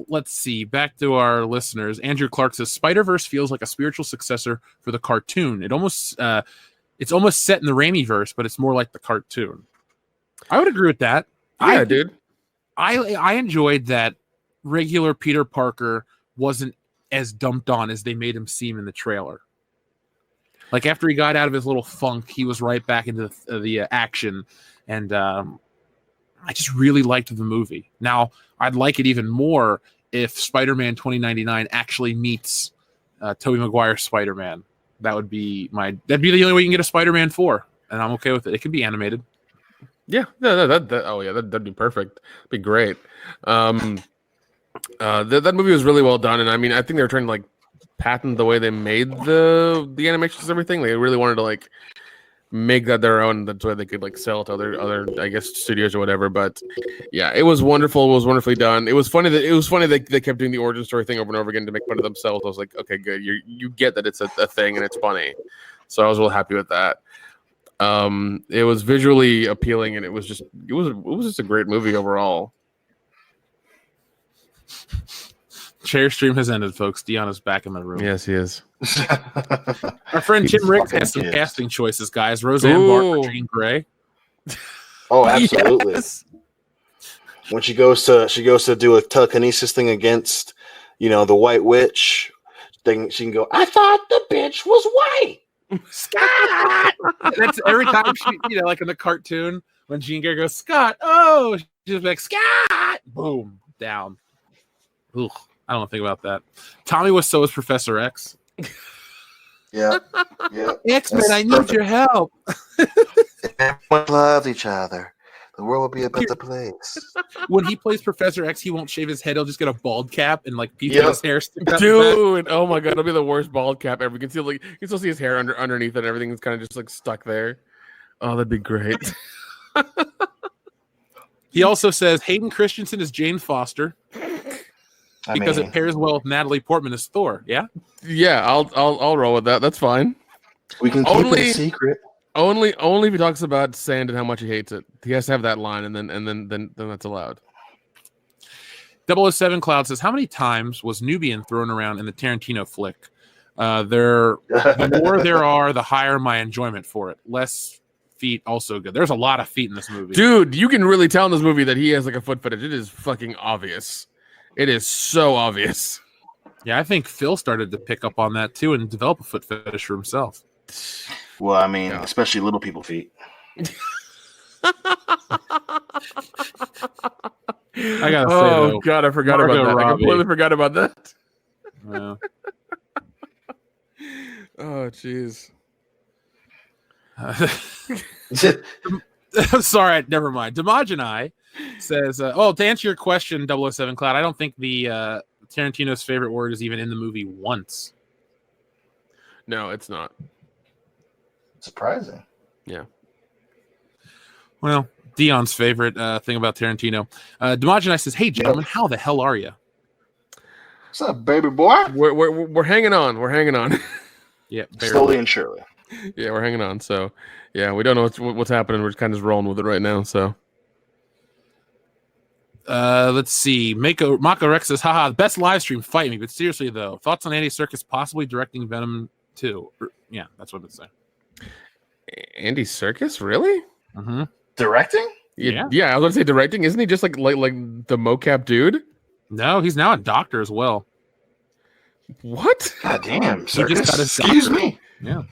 Let's see. Back to our listeners. Andrew Clark says Spider-Verse feels like a spiritual successor for the cartoon. It's almost set in the Raimi-verse, but it's more like the cartoon. I would agree with that. Yeah, dude. I enjoyed that regular Peter Parker wasn't as dumped on as they made him seem in the trailer. Like after he got out of his little funk, he was right back into the action, and I just really liked the movie. Now, I'd like it even more if Spider-Man 2099 actually meets Tobey Maguire's Spider-Man. That'd be the only way you can get a Spider-Man 4, and I'm okay with it. It could be animated. Yeah, that'd be perfect. It'd be great. That movie was really well done, and I mean, I think they were trying to like patent the way they made the animations and everything. They really wanted to like make that their own. That's why they could like sell it to other I guess studios or whatever. But yeah, it was wonderful. It was wonderfully done. It was funny that they kept doing the origin story thing over and over again to make fun of themselves. I was like, okay, good. You get that it's a thing and it's funny. So I was real happy with that. It was visually appealing, and it was just a great movie overall. Chair stream has ended, folks. Dion is back in the room. Yes, he is. Our friend Tim Riggs has some casting choices, guys. Roseanne Barr for Jean Grey. Oh, absolutely. Yes. When she goes to do a telekinesis thing against, the White Witch thing, she can go, "I thought the bitch was white." Scott. That's every time she, like in the cartoon when Jean Grey goes, "Scott." Oh, she's like, "Scott." Boom, down. Ugh, I don't think about that. Tommy was so is Professor X. Yeah. X-Men, I need your help. If everyone loved each other, the world would be a better place. When he plays Professor X, he won't shave his head. He'll just get a bald cap and like piece of his hair. Dude, oh my god, it'll be the worst bald cap ever. You can still see his hair underneath it. Everything is kind of just like stuck there. Oh, that'd be great. He also says Hayden Christensen is Jane Foster. Because it pairs well with Natalie Portman as Thor, yeah? Yeah, I'll roll with that. That's fine. We can keep it a secret. Only if he talks about sand and how much he hates it. He has to have that line, and then that's allowed. 007 Cloud says, how many times was Nubian thrown around in the Tarantino flick? The more there are, the higher my enjoyment for it. Less feet, also good. There's a lot of feet in this movie. Dude, you can really tell in this movie that he has like a foot fetish. It is fucking obvious. It is so obvious. Yeah, I think Phil started to pick up on that too and develop a foot fetish for himself. Well, I mean, Yeah. especially little people feet. I gotta say, Oh though, God, I forgot Margot about that. I Robbie. completely forgot about that. Yeah. Oh jeez. I'm sorry, never mind. Demajanai says, to answer your question, 007 Cloud, I don't think the Tarantino's favorite word is even in the movie once. No, it's not. Surprising. Yeah. Well, Dion's favorite thing about Tarantino. Demajanai says, hey, gentlemen, how the hell are you? What's up, baby boy? We're hanging on. We're hanging on. Yeah, Slowly and surely. Yeah, we're hanging on. So, yeah, we don't know what's happening. We're just kind of just rolling with it right now. So, let's see. Mako Rex says, haha, best live stream, fight me. But seriously, though, thoughts on Andy Serkis possibly directing Venom 2? Yeah, that's what it's saying. Andy Serkis, really? Mm-hmm. Directing? Yeah. Yeah, I was gonna say directing. Isn't he just like the mocap dude? No, he's now a doctor as well. What? God damn. He just got his Excuse doctorate. me. Yeah.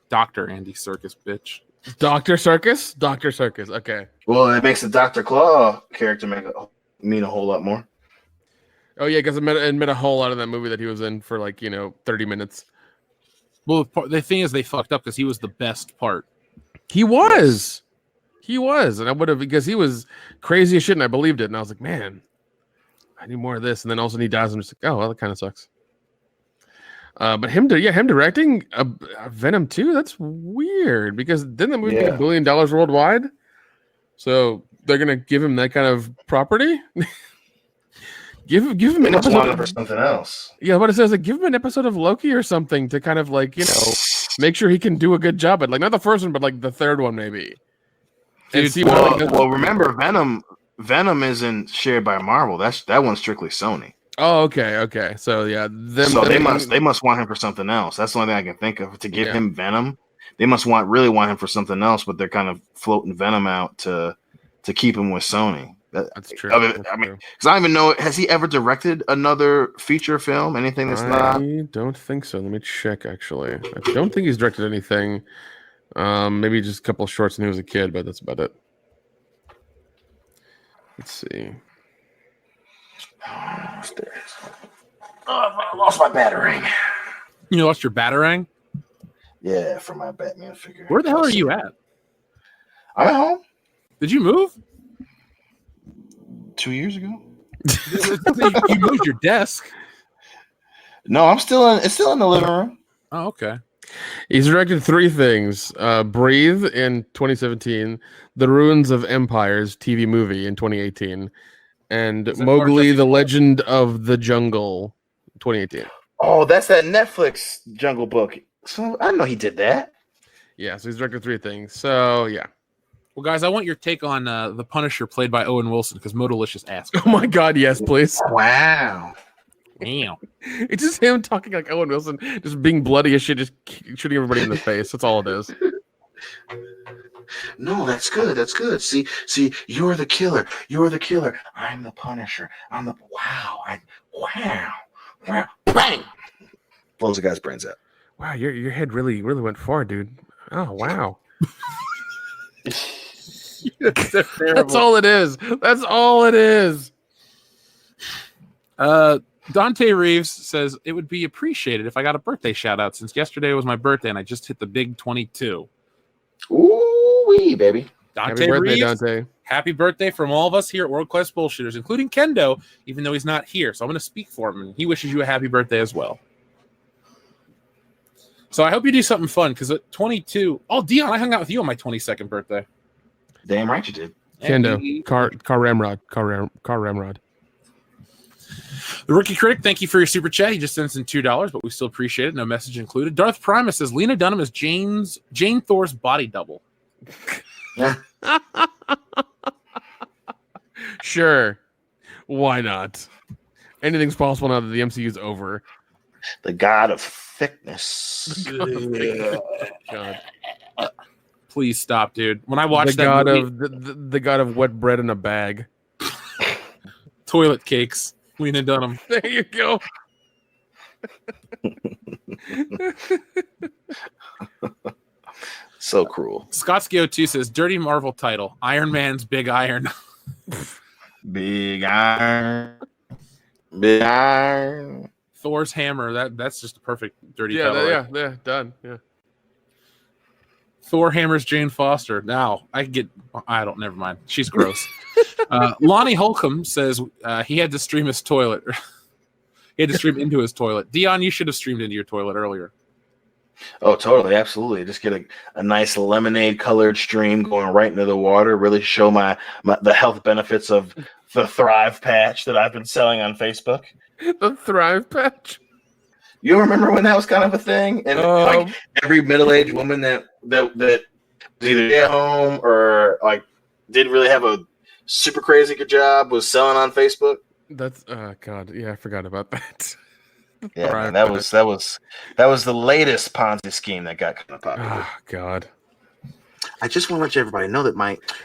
Dr. Andy Serkis, bitch. Dr. Serkis? Dr. Serkis. Okay. Well, it makes the Dr. Claw character mean a whole lot more. Oh yeah, because it met a whole lot of that movie that he was in for 30 minutes. Well, the thing is, they fucked up because he was the best part. He was. He was, and I would have, because he was crazy as shit, and I believed it, and I was like, man, I need more of this. And then all of a sudden he dies, and I'm just like, oh, well, that kind of sucks. But him directing a Venom 2, that's weird, because didn't the movie get $1 billion worldwide? So they're gonna give him that kind of property. give him an episode for something else. Yeah, what it says, give him an episode of Loki or something to kind of make sure he can do a good job at, not the first one, but the third one maybe. Dude, Well, remember Venom isn't shared by Marvel. That one's strictly Sony. Oh, okay. So yeah, they must want him for something else. That's the only thing I can think of to give him Venom. They must really want him for something else, but they're kind of floating Venom out to keep him with Sony. That's true. I mean, because I don't even know, has he ever directed another feature film? Anything that's not? I don't think so. Let me check. Actually, I don't think he's directed anything. Maybe just a couple of shorts when he was a kid, but that's about it. Let's see. Oh, I lost my batarang. You lost your batarang? Yeah, for my Batman figure. Where the hell are you at? I'm at home. Did you move? 2 years ago. You moved your desk. No, it's still in the living room. Oh, okay. He's directed 3 things: Breathe in 2017, The Ruins of Empires TV movie in 2018, and Mowgli: The Legend of the Jungle 2018. Oh, that's that Netflix Jungle Book. So I know he did that. Yeah, so he's directed 3 things. So yeah. Well, guys, I want your take on the Punisher played by Owen Wilson, because Modalicious asked. Oh my God, yes, please. Wow. Damn. It's just him talking like Owen Wilson, just being bloody as shit, just shooting everybody in the face. That's all it is. No, that's good. That's good. See, you're the killer. You're the killer. I'm the Punisher. I'm the wow. Bang. Blows the guy's brains out. Wow, your head really went far, dude. Oh wow. That's all it is. That's all it is. Dante Reeves says, it would be appreciated if I got a birthday shout out, since yesterday was my birthday and I just hit the big 22. Ooh-wee, baby. Dante Happy birthday, Reeves, Dante. happy birthday from all of us here at World Class Bullshitters, including Kendo, even though he's not here. So I'm going to speak for him, and he wishes you a happy birthday as well. So I hope you do something fun, because at 22... Oh, Dion, I hung out with you on my 22nd birthday. Damn right you did. Kendo, car ramrod. The Rookie Critic, thank you for your super chat. He just sends in $2, but we still appreciate it. No message included. Darth Primus says, Lena Dunham is Jane Thor's body double. Sure. Why not? Anything's possible now that the MCU's over. The god of thickness. God. Please stop, dude. When I watched the that god movie, the god of wet bread in a bag. toilet cakes, Lena Dunham. There you go. So cruel. Scott's-Go2 says, dirty Marvel title, Iron Man's Big Iron. Big iron. Big iron. Thor's Hammer. That's just a perfect dirty title. Yeah, done. Yeah. Thor hammers Jane Foster. Now, never mind. She's gross. Lonnie Holcomb says he had to stream his toilet. He had to stream into his toilet. Dion, you should have streamed into your toilet earlier. Oh, totally. Absolutely. Just get a nice lemonade colored stream going right into the water. Really show the health benefits of the Thrive patch that I've been selling on Facebook. The Thrive patch? You remember when that was kind of a thing? And like every middle-aged woman that was either at home or like didn't really have a super crazy good job was selling on Facebook. That's God, yeah, I forgot about that. Yeah, man, that was the latest Ponzi scheme that got kind of popular. Oh God. I just want to let everybody know that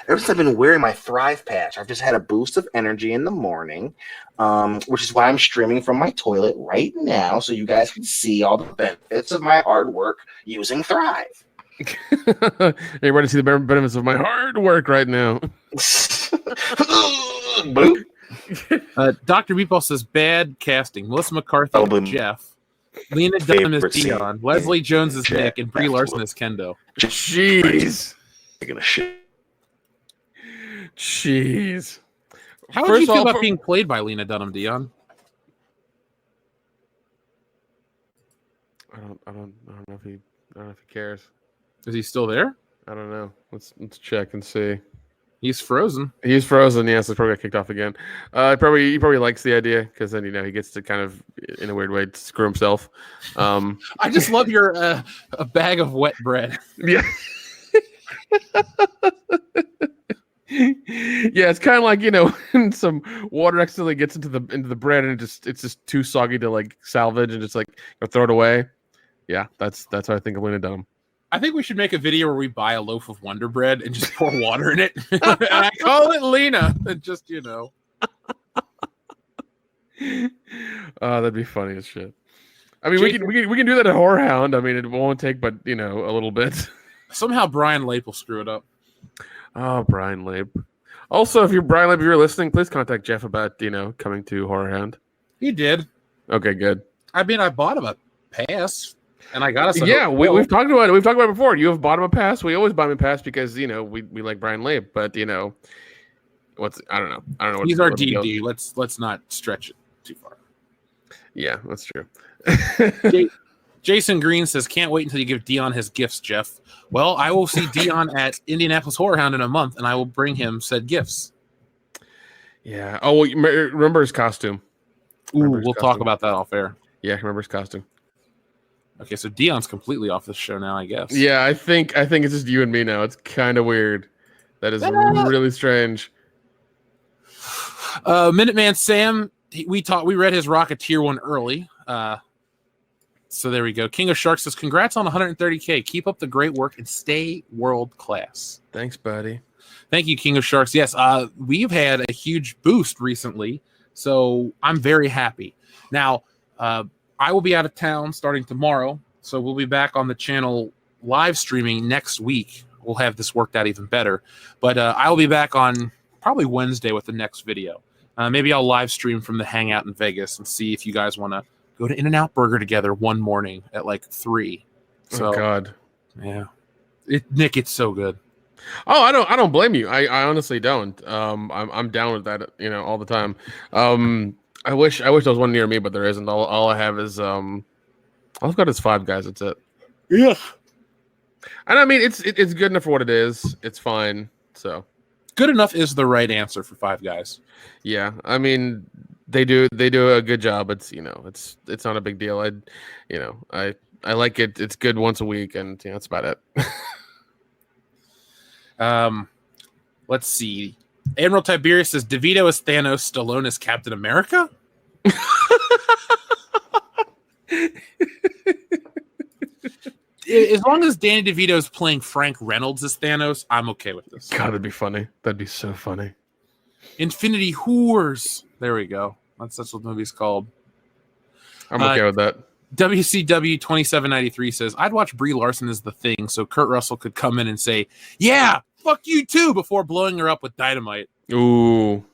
ever since I've been wearing my Thrive patch, I've just had a boost of energy in the morning, which is why I'm streaming from my toilet right now, so you guys can see all the benefits of my hard work using Thrive. You're ready to see the benefits of my hard work right now. Boop. Dr. Meatball says, bad casting. Melissa McCarthy as Jeff. Lena Dunham as Dion. Leslie Jones as Nick. And Brie Larson as Kendo. Jeez. Taking a shit. Jeez. How would you feel about being played by Lena Dunham, Dion? I don't know if he cares. Is he still there? I don't know. Let's check and see. He's frozen. He's frozen. Yes, so probably got kicked off again. He probably likes the idea because then he gets to kind of in a weird way screw himself. I just love your a bag of wet bread. Yeah. Yeah, it's kind of like when some water accidentally gets into the bread and it's just too soggy to like salvage and just like throw it away. Yeah, that's how I think of Lena Dunham. I think we should make a video where we buy a loaf of Wonder Bread and just pour water in it. And I call it Lena. And just, that'd be funny as shit. I mean, we can do that at Whorehound. I mean, it won't take but, a little bit. Somehow Brian Lape will screw it up. Oh, Brian Lape. Also, if you're listening, please contact Jeff about, coming to Whorehound. He did. Okay, good. I mean, I bought him a pass. And I got us. We've talked about it. We've talked about it before. You have bought him a pass. We always buy him a pass because we like Brian Lape. But I don't know. He's our DD. Let's not stretch it too far. Yeah, that's true. Jason Green says, "Can't wait until you give Dion his gifts, Jeff." Well, I will see Dion at Indianapolis Whorehound in a month, and I will bring him said gifts. Yeah. Oh, well, remember his costume. We'll talk about that off air. Yeah, remember his costume. Okay, so Dion's completely off the show now, I guess. Yeah, I think it's just you and me now. It's kind of weird. That is really strange. Minuteman Sam, we read his Rocketeer one early. So there we go. King of Sharks says, congrats on 130K. Keep up the great work and stay world class. Thanks, buddy. Thank you, King of Sharks. Yes, we've had a huge boost recently, so I'm very happy. Now, I will be out of town starting tomorrow, so we'll be back on the channel live streaming next week. We'll have this worked out even better. But I will be back on probably Wednesday with the next video. Maybe I'll live stream from the Hangout in Vegas and see if you guys want to go to In-N-Out Burger together one morning at like 3. So, oh, God. Yeah. Nick, it's so good. Oh, I don't blame you. I honestly don't. I'm down with that, all the time. I wish there was one near me, but there isn't. All I have is all I've got is Five Guys. That's it. Yeah. And I mean, it's good enough for what it is. It's fine. So good enough is the right answer for Five Guys. Yeah, I mean, they do a good job. It's it's not a big deal. I like it. It's good once a week, and that's about it. Let's see. Admiral Tiberius says, DeVito is Thanos, Stallone is Captain America? As long as Danny DeVito is playing Frank Reynolds as Thanos, I'm okay with this. God, that'd be funny. That'd be so funny. Infinity Whores. There we go. That's what the movie's called. I'm okay with that. WCW 2793 says, I'd watch Brie Larson as the Thing so Kurt Russell could come in and say, yeah, fuck you too, before blowing her up with dynamite. Ooh.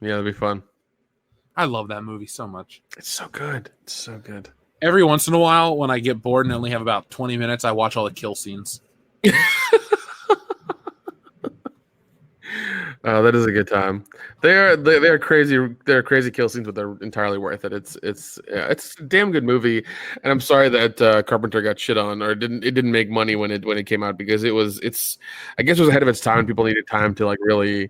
Yeah, that'd be fun. I love that movie so much. It's so good. It's so good. Every once in a while, when I get bored and only have about 20 minutes, I watch all the kill scenes. Oh, that is a good time. They are crazy. They're crazy kill scenes, but they're entirely worth it. It's a damn good movie, and I'm sorry that Carpenter got shit on or didn't make money when it came out because I guess it was ahead of its time. People needed time to like really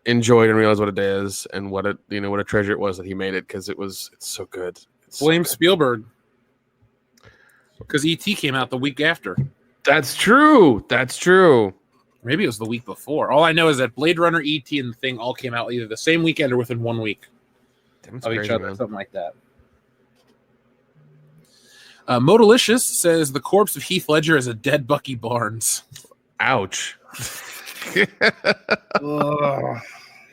enjoy it and realize what it is and what a treasure it was that he made it because it's so good. Blame Spielberg because E.T. came out the week after. That's true. Maybe it was the week before. All I know is that Blade Runner, E.T., and The Thing all came out either the same weekend or within 1 week of each other, something like that. Modalicious says the corpse of Heath Ledger is a dead Bucky Barnes. Ouch.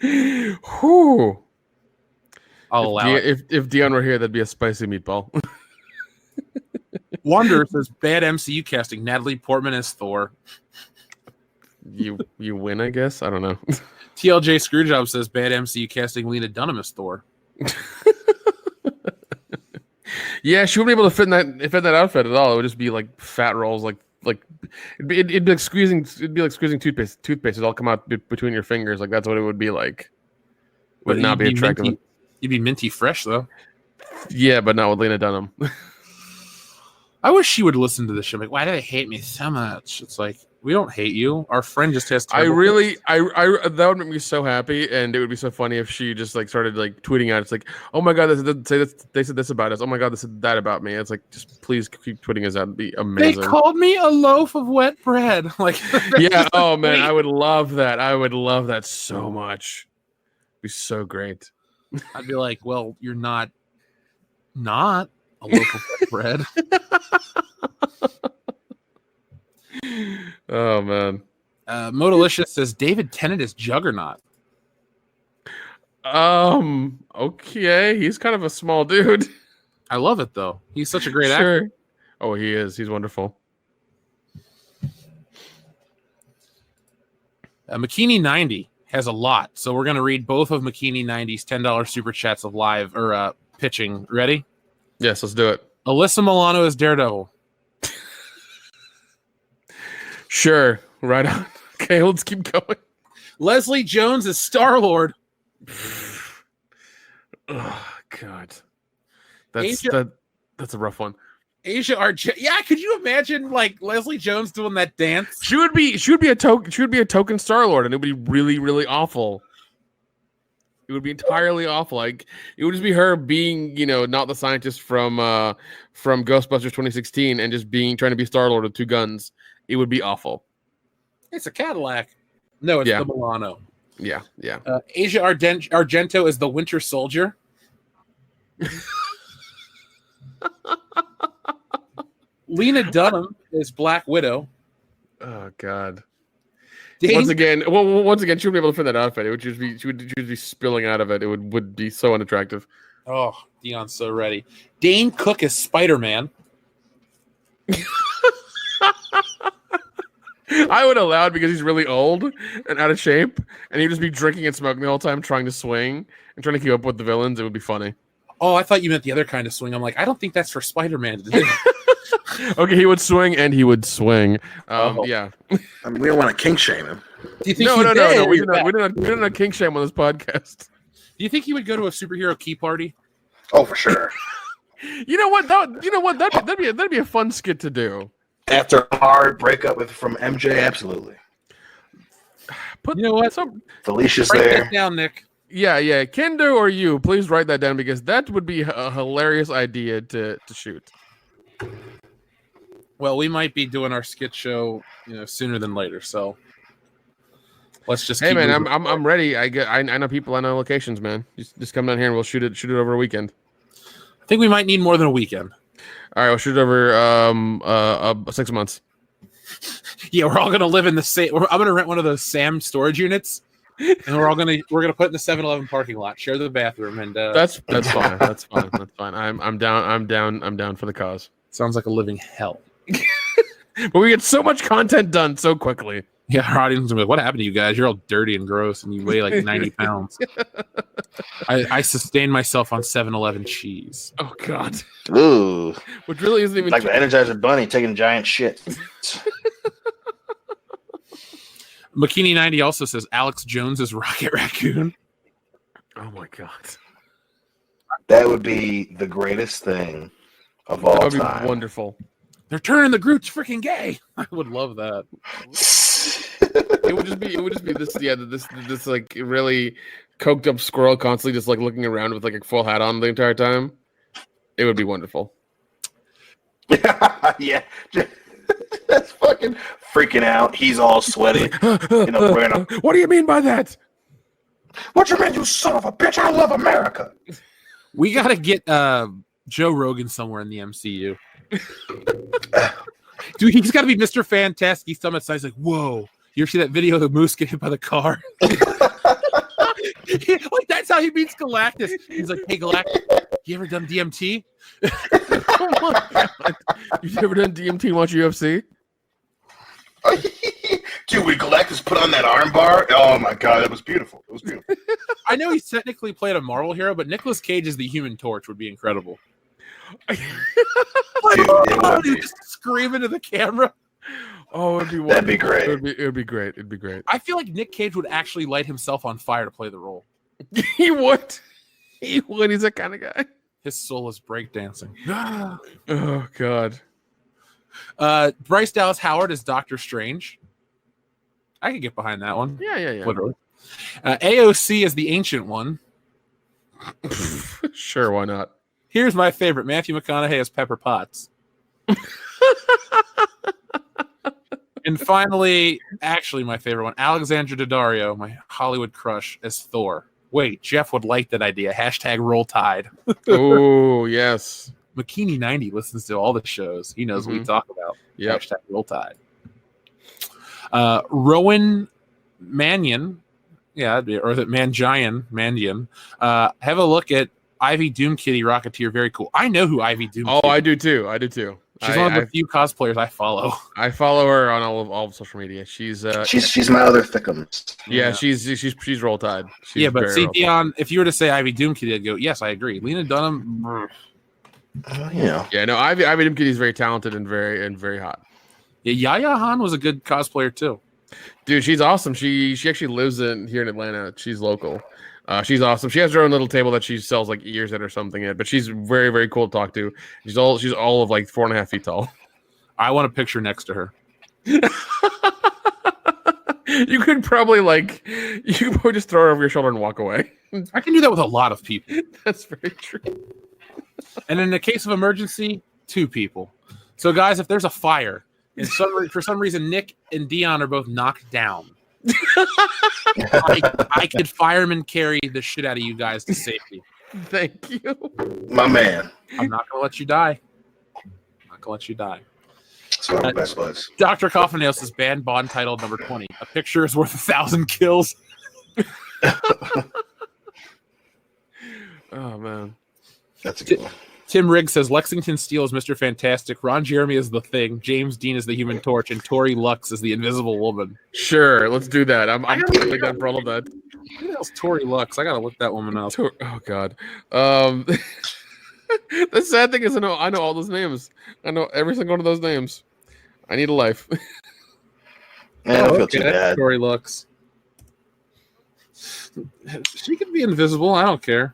Whew. I'll allow it. If Dion were here, that'd be a spicy meatball. Wanderer says bad MCU casting. Natalie Portman as Thor. You win, I guess. I don't know. TLJ Screwjob says bad MCU casting. Lena Dunham as Thor. Yeah, she wouldn't be able to fit in that outfit at all. It would just be like fat rolls, like it'd be like squeezing. It'd be like squeezing toothpaste. Toothpaste would all come out between your fingers. Like that's what it would be like. Would not be attractive. You'd be minty fresh though. Yeah, but not with Lena Dunham. I wish she would listen to this show. Like, why do they hate me so much? It's like, we don't hate you. Our friend just has. I that would make me so happy, and it would be so funny if she just like started like tweeting out. It's like, oh my god, they said this about us. Oh my god, they said that about me. It's like, just please keep tweeting us out. It'd be amazing. They called me a loaf of wet bread. Like, yeah. Oh man, I would love that. I would love that so much. It'd be so great. I'd be like, well, you're not a loaf of wet bread. Oh man. Modalicious says David Tennant is Juggernaut. Okay, he's kind of a small dude. I love it though. He's such a great actor. Oh, he is. He's wonderful. McKinney 90 has a lot, so we're gonna read both of McKinney 90's $10 super chats of live or pitching. Ready? Yes, let's do it. Alyssa Milano is Daredevil. Sure, right on. Okay, let's keep going. Leslie Jones is Star-Lord. Oh God, that's a rough one. Asia Argento. Yeah, could you imagine like Leslie Jones doing that dance? She would be a token Star-Lord, and it would be really, really awful. It would be entirely awful. Like it would just be her being, not the scientist from Ghostbusters 2016, and just trying to be Star-Lord with two guns. It would be awful. It's a Cadillac. No, it's the Milano. Yeah. Asia Argento is the Winter Soldier. Lena Dunham is Black Widow. Oh God. Once again, she wouldn't be able to fit that outfit. It would just be she would be spilling out of it. It would be so unattractive. Oh, Dion's so ready. Dane Cook is Spider-Man. I would allow it because he's really old and out of shape, and he'd just be drinking and smoking the whole time, trying to swing and trying to keep up with the villains. It would be funny. Oh, I thought you meant the other kind of swing. I'm like, I don't think that's for Spider-Man to do. Okay, he would swing and he would swing. Yeah. I mean, we don't want to kink shame him. Do you think No. We do not kink shame on this podcast. Do you think he would go to a superhero key party? Oh, for sure. You know what? That'd be a fun skit to do. After a hard breakup from MJ, absolutely. You know what? Felicia's Write there. that down, Nick. Yeah. Kendo or you, please write that down because that would be a hilarious idea to shoot. Well, we might be doing our skit show, sooner than later. So let's just. Hey, man, I'm ready. I know people. I know locations, man. Just come down here and we'll shoot it over a weekend. I think we might need more than a weekend. All right, we'll shoot it over 6 months. Yeah, we're all gonna live in the same. I'm gonna rent one of those Sam storage units And we're gonna put it in the 7-Eleven parking lot, share the bathroom, and That's fine. That's fine. That's fine. I'm down for the cause. sounds like a living hell. But we get so much content done so quickly. Yeah, our audience will be like, what happened to you guys? You're all dirty and gross, and you weigh like 90 pounds. I sustain myself on 7-Eleven cheese. Oh God. Ooh, Which really isn't even like the Energizer Bunny taking giant shit. Makini 90 also says Alex Jones is Rocket Raccoon. Oh my God. That would be the greatest thing of all That would be time. wonderful. They're turning the Groots freaking gay. I would love that. It would just be this like really coked up squirrel constantly just like looking around with like a full hat on the entire time. It would be wonderful. Yeah, that's fucking freaking out. He's all sweaty. What do you mean by that? What you mean, you son of a bitch? I love America. We got to get Joe Rogan somewhere in the MCU. Dude, he's got to be Mr. Fantastic. He's talking about he's like, whoa. You ever see that video of the moose get hit by the car? Like, that's how he beats Galactus. He's like, hey, Galactus, you ever done DMT? Oh my God. You've never done DMT and watch UFC? Dude, when Galactus put on that armbar, oh my God, that was beautiful. It was beautiful. I know he's technically played a Marvel hero, but Nicolas Cage as the Human Torch would be incredible. Dude, it would be. Just scream into the camera. Oh, it'd be wonderful. That'd be great. It would be great. It'd be great. I feel like Nick Cage would actually light himself on fire to play the role. He would. He would. He's that kind of guy. His soul is breakdancing. Oh God. Bryce Dallas Howard is Doctor Strange. I could get behind that one. Yeah. Literally. AOC is the Ancient One. Sure, why not? Here's my favorite. Matthew McConaughey as Pepper Potts. And finally, actually my favorite one, Alexandra Daddario, my Hollywood crush, as Thor. Wait, Jeff would like that idea. Hashtag Roll Tide. Oh, yes. Makini 90 listens to all the shows. He knows what we talk about. Yep. Hashtag Roll Tide. Rowan Mannion. Yeah, or is it Mangian? Have a look at Ivy Doom Kitty Rocketeer. Very cool. I know who Ivy Doom Kitty. I do too. She's one of the few cosplayers I follow. I follow her on all of social media. She's my other thickums. Yeah, she's Roll Tide. Yeah, but see, Dion, if you were to say Ivy Doom Kitty, I'd go, yes, I agree. Lena Dunham. Yeah. Yeah, no, Ivy Doom Kitty is very talented and very hot. Yeah, Yaya Han was a good cosplayer too. Dude, she's awesome. She actually lives here in Atlanta. She's local. She's awesome. She has her own little table that she sells like ears at or something at, but she's very cool to talk to. She's all of like 4.5 feet tall. I want a picture next to her. You could probably just throw her over your shoulder and walk away. I can do that with a lot of people. That's very true. And in the case of emergency, 2 people. So guys, if there's a fire and for some reason Nick and Dion are both knocked down, I could fireman carry the shit out of you guys to safety. Thank you. My man. I'm not going to let you die. That's one of my best buds. Dr. Coffinails is band bond title number 20. A picture is worth 1,000 kills. Oh, man. That's a good one. Tim Riggs says Lexington Steele is Mr. Fantastic, Ron Jeremy is the Thing, James Dean is the Human Torch, and Tori Lux is the Invisible Woman. Sure, let's do that. I'm totally down for all of that. Who the hell's Tori Lux? I gotta look that woman up. Oh God. The sad thing is I know all those names. I know every single one of those names. I need a life. Man, I don't feel too bad. Tori Lux. She can be invisible. I don't care.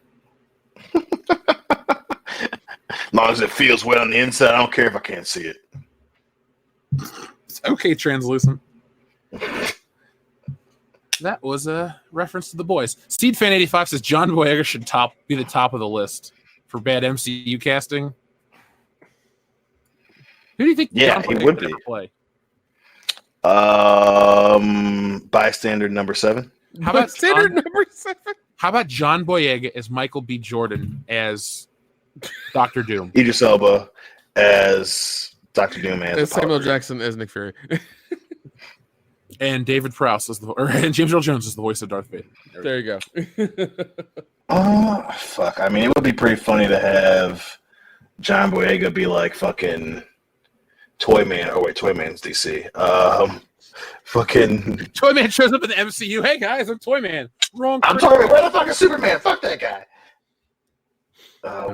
As long as it feels wet on the inside, I don't care if I can't see it. It's okay, translucent. That was a reference to The Boys. SeedFan85 says John Boyega should be the top of the list for bad MCU casting. Who do you think? Yeah, John he would be. Play? Bystander number 7. How about Bystander number 7? How about John Boyega as Michael B. Jordan as Dr. Doom? Idris Elba as Dr. Doom. As Samuel Jackson as Nick Fury. And David Prowse and James Earl Jones is the voice of Darth Vader. There you go. Oh, fuck. I mean, it would be pretty funny to have John Boyega be like fucking Toyman. Oh, wait, Toyman's DC. Fucking. Toyman shows up in the MCU. Hey, guys, I'm Toyman. Wrong. I'm talking about the fucking Superman. Fuck that guy.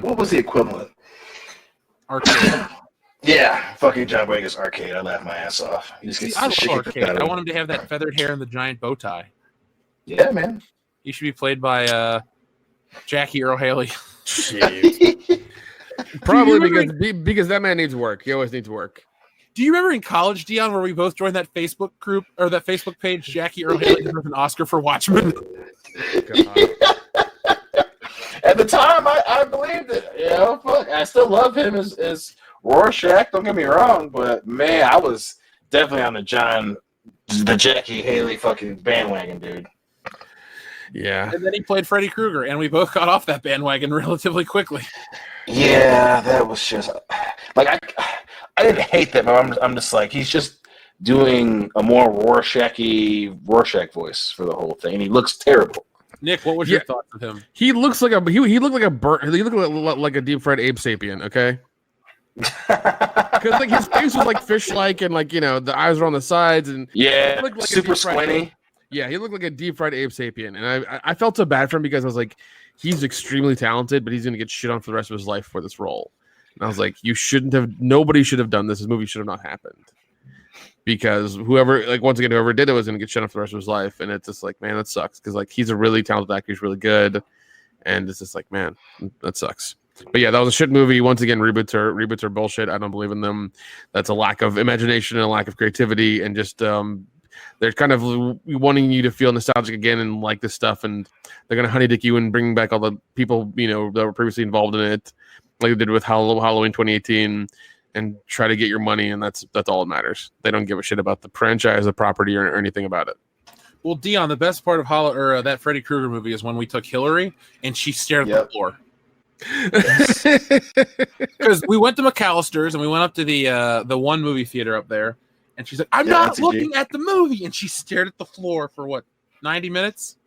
What was the equivalent? Arcade. Yeah, fucking John Boyega's Arcade. I laughed my ass off. He just gets I the love shit Arcade. out of I him. want him to have that feathered hair and the giant bow tie. Yeah, man. He should be played by Jackie Earl Haley. Probably because that man needs work. He always needs work. Do you remember in college, Dion, where we both joined that Facebook group or that Facebook page, Jackie Earl Haley deserves an Oscar for Watchmen? At the time, I believed it. You know, fuck, I still love him as Rorschach. Don't get me wrong, but man, I was definitely on the Jackie Haley fucking bandwagon, dude. Yeah. And then he played Freddy Krueger, and we both got off that bandwagon relatively quickly. Yeah, that was just like I didn't hate that, but I'm just like he's just doing a more Rorschach voice for the whole thing, and he looks terrible. Nick, what was your thoughts of him? He looks like he looked like a deep fried ape sapien. Okay. Because like his face was like fish-like, and like the eyes were on the sides, and Yeah, looked like super squinty. Yeah, he looked like a deep fried ape sapien, and I felt so bad for him because I was like, he's extremely talented, but he's gonna get shit on for the rest of his life for this role. And I was like, nobody should have done this. This movie should have not happened. Because whoever did it was gonna get shit on for the rest of his life, and it's just like, man, that sucks. Because like he's a really talented actor, he's really good, and it's just like, man, that sucks. But yeah, that was a shit movie. Once again, reboots are bullshit. I don't believe in them. That's a lack of imagination and a lack of creativity, and just they're kind of wanting you to feel nostalgic again and like this stuff, and they're gonna honeydick you and bring back all the people that were previously involved in it, like they did with Halloween 2018, and try to get your money, and that's all that matters. They don't give a shit about the franchise, the property, or anything about it. Well, Dion, the best part of that Freddy Krueger movie is when we took Hillary and she stared at the floor. Because we went to McAllister's and we went up to the one movie theater up there, and she's like, "I'm not looking at the movie," and she stared at the floor for 90 minutes.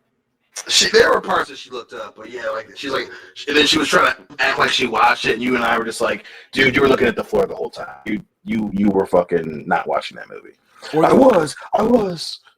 There were parts that she looked up, but yeah, like she's like, and then she was trying to act like she watched it, and you and I were just like, "Dude, you were looking at the floor the whole time. You were fucking not watching that movie." I was.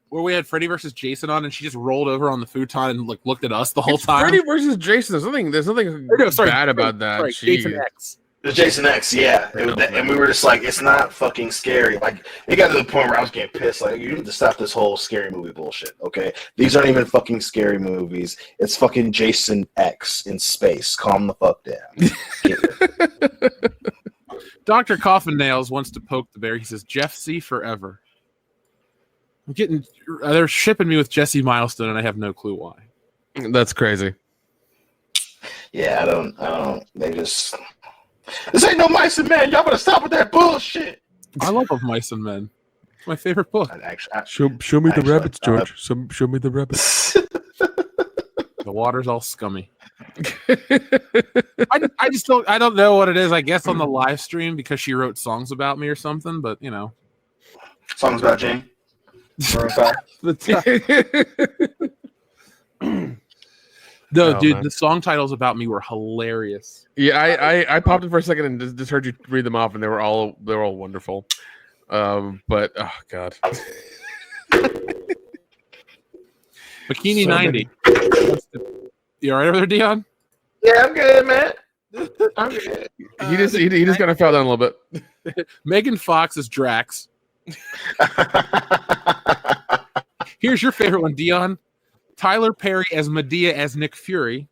Where we had Freddy versus Jason on, and she just rolled over on the futon and looked at us the whole time. Freddy versus Jason. There's nothing bad about that. Sorry, Jason X. The Jason X, yeah. And we were just like, it's not fucking scary. Like, it got to the point where I was getting pissed. Like, you need to stop this whole scary movie bullshit, okay? These aren't even fucking scary movies. It's fucking Jason X in space. Calm the fuck down. Dr. Coffin Nails wants to poke the bear. He says, Jeff C. forever. They're shipping me with Jesse Milestone, and I have no clue why. That's crazy. Yeah, I don't. They just. This ain't no Mice and Men. Y'all better stop with that bullshit. I love Mice and Men. It's my favorite book. Show me the rabbits, George. Show me the rabbits. The water's all scummy. I don't know what it is. I guess on the live stream because she wrote songs about me or something, but Songs about Jane. No, dude, man. The song titles about me were hilarious. Yeah, I popped in for a second and just heard you read them off, and they were all wonderful. But oh god, Bikini 90. You all right over there, Dion? Yeah, I'm good, man. I'm good. He just kind of fell down a little bit. Megan Fox is Drax. Here's your favorite one, Dion. Tyler Perry as Medea as Nick Fury.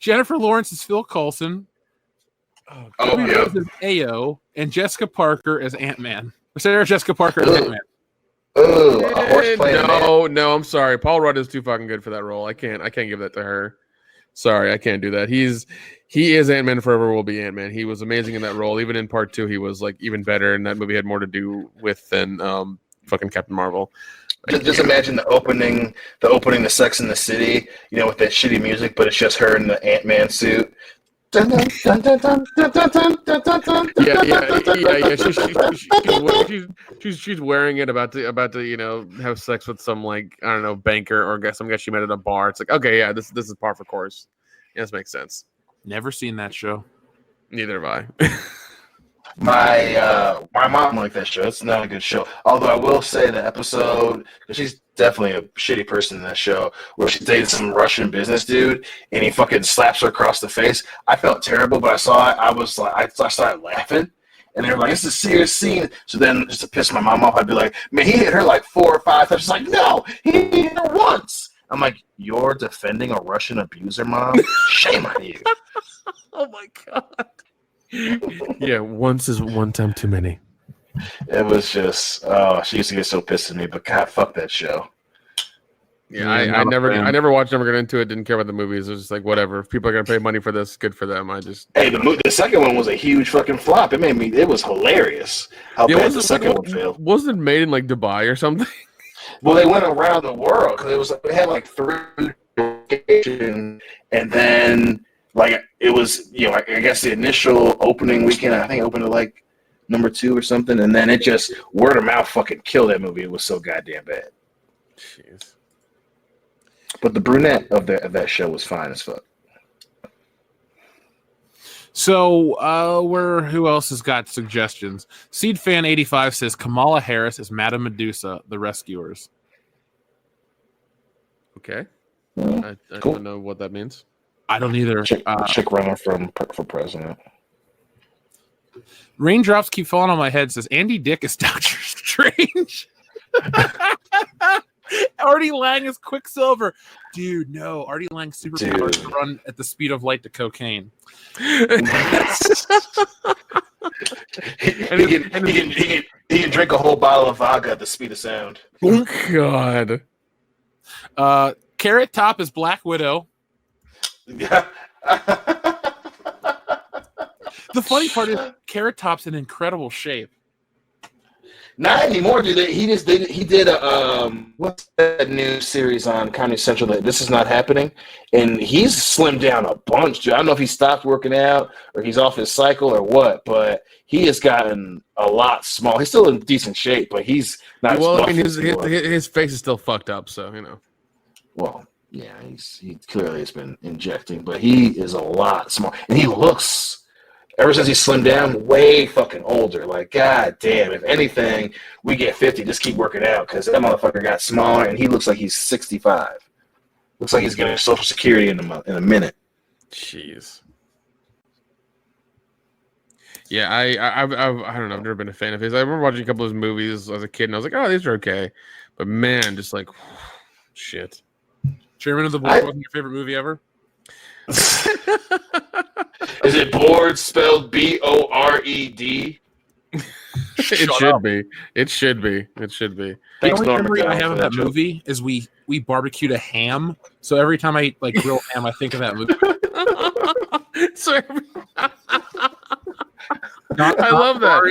Jennifer Lawrence as Phil Coulson. Yeah. As Ayo, and Jessica Parker as Ant-Man. Or Sarah Jessica Parker as Ant-Man. No, I'm sorry. Paul Rudd is too fucking good for that role. I can't give that to her. Sorry, I can't do that. He is Ant-Man forever, will be Ant-Man. He was amazing in that role. Even in part 2, he was like even better, and that movie had more to do with than fucking Captain Marvel. Just imagine the opening to Sex in the City, with that shitty music, but it's just her in the Ant-Man suit. Dun, dun, dun, dun, dun, dun, dun, dun, dun, dun, dun, Yeah. She's wearing it about to have sex with some I don't know banker or some guy she met at a bar. It's like, okay, yeah, this is par for course. Yeah, this makes sense. Never seen that show. Neither have I. My mom liked that show. It's not a good show. Although I will say the episode, because she's definitely a shitty person in that show, where she dated some Russian business dude and he fucking slaps her across the face. I felt terrible, but I saw it. I started laughing. And they were like, it's a serious scene. So then, just to piss my mom off, I'd be like, man, he hit her like 4 or 5 times. She's like, no, he hit her once. I'm like, you're defending a Russian abuser, Mom? Shame on you. Oh my god. Yeah, once is one time too many. It was just, she used to get so pissed at me, but God, fuck that show. Yeah, I never watched, never got into it, didn't care about the movies. It was just like, whatever. If people are going to pay money for this, good for them. Hey, the second one was a huge fucking flop. It was hilarious how bad the second one failed. Wasn't it made in Dubai or something? Well, they went around the world because they had 3 locations, and then it was I guess the initial opening weekend I think it opened at number 2 or something, and then it just word of mouth fucking killed that movie. It was so goddamn bad. Jeez. But the brunette of that show was fine as fuck. So, who else has got suggestions? SeedFan85 says Kamala Harris is Madame Medusa, The Rescuers. Okay. I Cool. don't know what that means. I don't either. Chick runner for president. Raindrops keep falling on my head says Andy Dick is Doctor Strange. Artie Lang is Quicksilver. Dude, no. Artie Lang's superpowers to run at the speed of light to cocaine. He can drink a whole bottle of vodka at the speed of sound. Oh, God. Carrot Top is Black Widow. Yeah. The funny part is Carrot Top's in incredible shape. Not anymore, dude. He did a what's that new series on Comedy Central that This Is Not Happening, and he's slimmed down a bunch, dude. I don't know if he stopped working out or he's off his cycle or what, but he has gotten a lot small. He's still in decent shape, but he's not. Well, I mean, his face is still fucked up, so Well, yeah, he clearly has been injecting, but he is a lot small, and he looks. Ever since he slimmed down, way fucking older. God damn, if anything, we get 50, just keep working out, because that motherfucker got smaller, and he looks like he's 65. Looks like he's getting Social Security in a minute. Jeez. Yeah, I don't know. I've never been a fan of his. I remember watching a couple of his movies as a kid, and I was like, oh, these are okay. But man, just shit. Chairman of the Board wasn't your favorite movie ever? Is it Bored spelled Bored? It should be. It should be. The Thanks, only Norman memory I Brown, have for of that that joke. movie is we barbecued a ham. So every time I eat grilled ham, I think of that movie. I love that.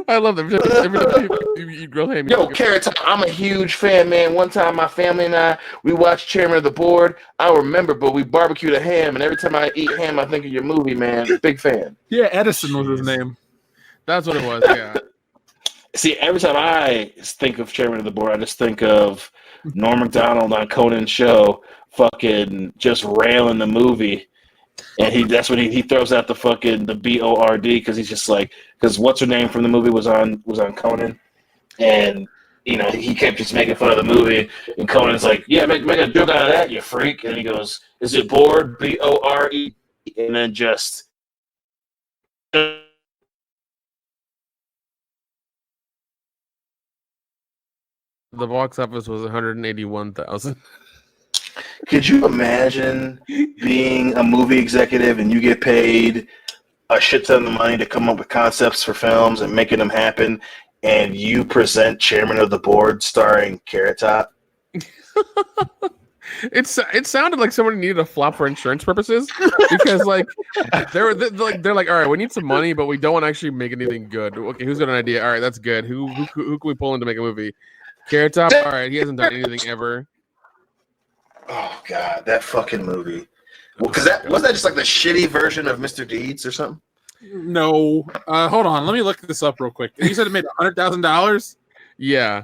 Every time you grill ham. Yo, Carrot Top, I'm a huge fan, man. One time my family and I, we watched Chairman of the Board. I don't remember, but we barbecued a ham, and every time I eat ham, I think of your movie, man. Big fan. Yeah, Edison was his name. That's what it was, yeah. See, every time I think of Chairman of the Board, I just think of Norm Macdonald on Conan's show fucking just railing the movie. And that's when he throws out the fucking the BORD because he's just because what's her name from the movie was on Conan, and he kept just making fun of the movie, and Conan's like, yeah, make a joke out of that, you freak, and he goes, is it bored, BORE, and then just. The box office was 181,000. Could you imagine being a movie executive and you get paid a shit ton of money to come up with concepts for films and making them happen, and you present Chairman of the Board starring Carrot Top? It sounded like somebody needed a flop for insurance purposes because they're like, all right, we need some money, but we don't want to actually make anything good. Okay, who's got an idea? All right, that's good. Who can we pull in to make a movie? Carrot Top. All right, he hasn't done anything ever. Oh God, that fucking movie. Well, because that wasn't that just like the shitty version of Mr. Deeds or something. No, hold on. Let me look this up real quick. You said it made $100,000. Yeah.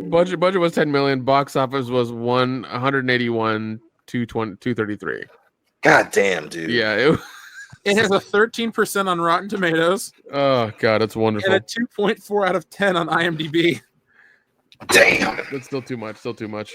Budget was 10 million. Box office was 181 233. God damn, dude. Yeah. It has a 13% on Rotten Tomatoes Oh god, that's wonderful. and a 2.4 out of 10 on IMDb. Damn. That's still too much. Still too much.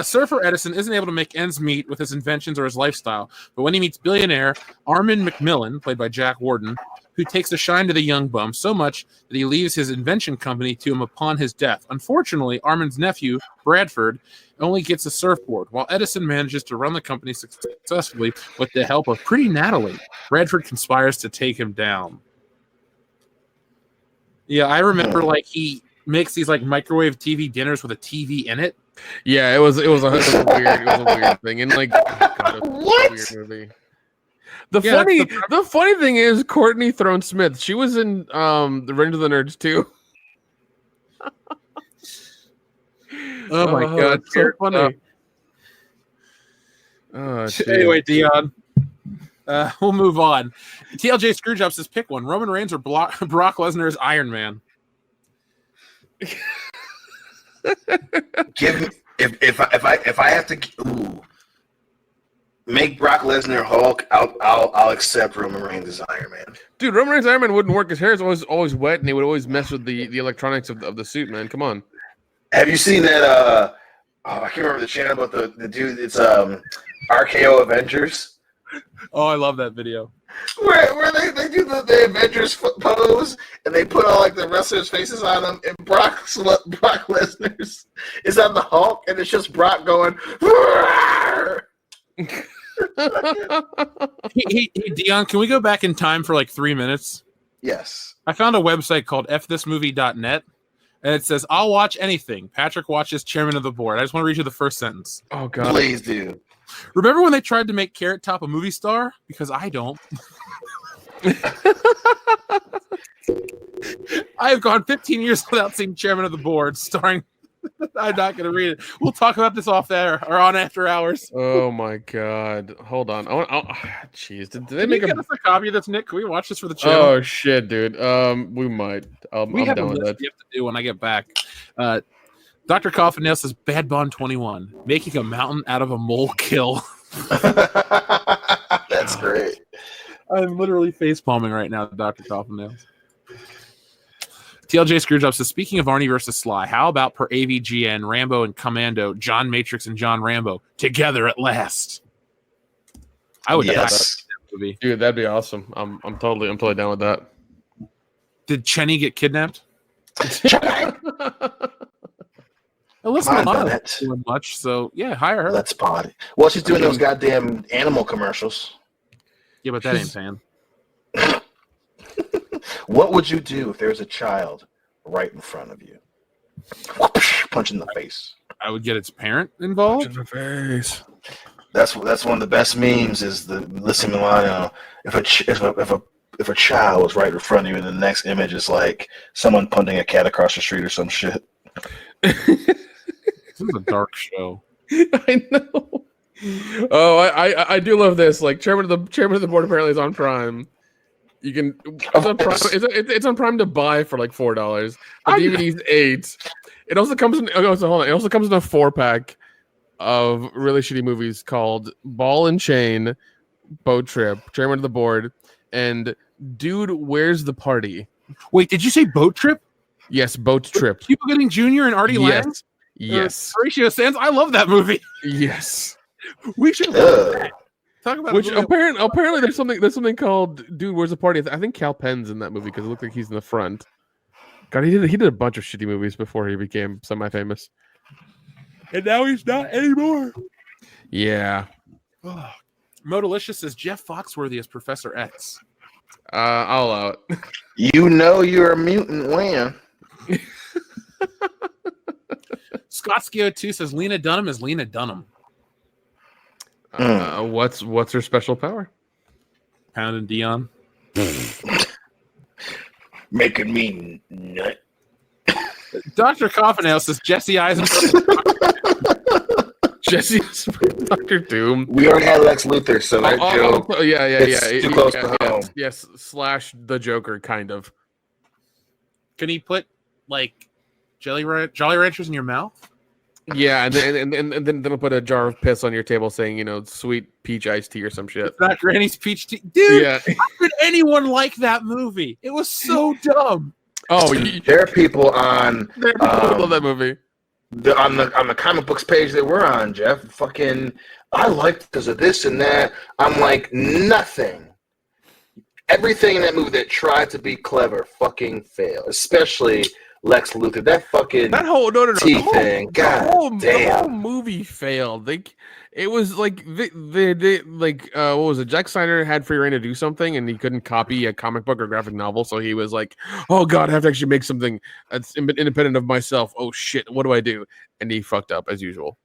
Surfer Edison isn't able to make ends meet with his inventions or his lifestyle, but when he meets billionaire Armin McMillan, played by Jack Warden, who takes a shine to the young bum so much that he leaves his invention company to him upon his death. Unfortunately, Armin's nephew, Bradford, only gets a surfboard, while Edison manages to run the company successfully with the help of pretty Natalie. Bradford conspires to take him down. Yeah, I remember like he makes these like microwave TV dinners with a TV in it. Yeah, it was a weird thing, and like, God, What? weird movie. The Yeah, the funny thing is Courtney Throne Smith. She was in the Revenge of the Nerds too. Oh my god, it's so funny. Anyway, Dion, we'll move on. TLJ Screwjob says, pick one: Roman Reigns or Brock Lesnar as Iron Man. Give me if I have to make Brock Lesnar Hulk, I'll accept Roman Reigns as Iron Man. Dude, Roman Reigns Iron Man wouldn't work. His hair is always wet, and he would always mess with the electronics of the suit. Man, come on. Have you seen that? I can't remember the channel, but the dude. It's RKO Avengers. Oh, I love that video. Where they do the Avengers pose and they put all like the wrestlers' faces on them, and Brock Lesnar's is on the Hulk, and it's just Brock going. Hey, Dion, can we go back in time for like 3 minutes? Yes. I found a website called fthismovie.net, and it says, I'll watch anything. Patrick watches Chairman of the Board. I just want to read you the first sentence. Oh god, Please do. Remember when they tried to make Carrot Top a movie star? Because I don't. I have gone 15 years without seeing Chairman of the Board starring. I'm not going to read it. We'll talk about this off there or on after hours. Oh my god, hold on. Jeez, did they Can make you get us a copy of this, Nick? Can we watch this for the channel? Oh shit, dude. We might. We I'm have a down with list that. we have to do when I get back. Dr. Coffin Nail says Bad Bond 21, making a mountain out of a mole kill. That's great. I'm literally face palming right now, Dr. Coffin Nail. TLJ Screwjob says, speaking of Arnie versus Sly, how about per AVGN, Rambo and Commando, John Matrix and John Rambo together at last? I would back that movie. Dude, that'd be awesome. I'm totally down with that. Did Chenny get kidnapped? Alyssa Come on, Milano's Bennett. not doing much, so yeah, hire her. Let's party. Well, she's doing those goddamn animal commercials. Yeah, but that ain't paying. What would you do if there's a child right in front of you? Punch in the face. I would get its parent involved. Face. That's one of the best memes. Is the Alyssa Milano? If a child was right in front of you, and the next image is like someone punting a cat across the street or some shit. This is a dark show. I know. Oh, I do love this. Like chairman of the board apparently is on Prime. You can it's on Prime. It's on Prime to buy for like $4. The DVD's $8. It also comes in. Oh, so hold on. It also comes in a 4-pack of really shitty movies called Ball and Chain, Boat Trip, Chairman of the Board, and Dude, Where's the Party? Wait, did you say Boat Trip? Yes, Boat Trip. Cuba Gooding Jr. and Artie Lang? Yes. Horatio Sands. I love that movie. Yes. We should talk about Which a movie. apparently there's something called Dude, Where's the Party? I think Cal Penn's in that movie because it looked like he's in the front. God, he did a bunch of shitty movies before he became semi-famous. And now he's not anymore. Yeah. Modalicious says Jeff Foxworthy as Professor X. I'll allow it. You know you're a mutant when. Scottskio2 says Lena Dunham is Lena Dunham. What's her special power? Pound and Dion. Making me nut. Dr. Coffinail says Jesse Eisenberg. Jesse Eisenberg, Doctor Doom. We already had Lex Luthor, so that joke. Yeah. It's too close to home. Yes, slash the Joker, kind of. Can he put like Jolly Ranchers in your mouth? Yeah, and then they'll put a jar of piss on your table saying, sweet peach iced tea or some shit. It's not Granny's peach tea, dude. Yeah. How could anyone like that movie? It was so dumb. Oh, There are people on I love that movie. on the comic books page that we're on, Jeff. Fucking, I liked because of this and that. I'm like, nothing. Everything in that movie that tried to be clever fucking failed. Especially Lex Luthor. That fucking tea thing. God damn. The whole movie failed. It was like what was it? Jack Snyder had free reign to do something, and he couldn't copy a comic book or graphic novel, so he was like, "Oh God, I have to actually make something that's independent of myself. Oh shit, what do I do?" And he fucked up as usual.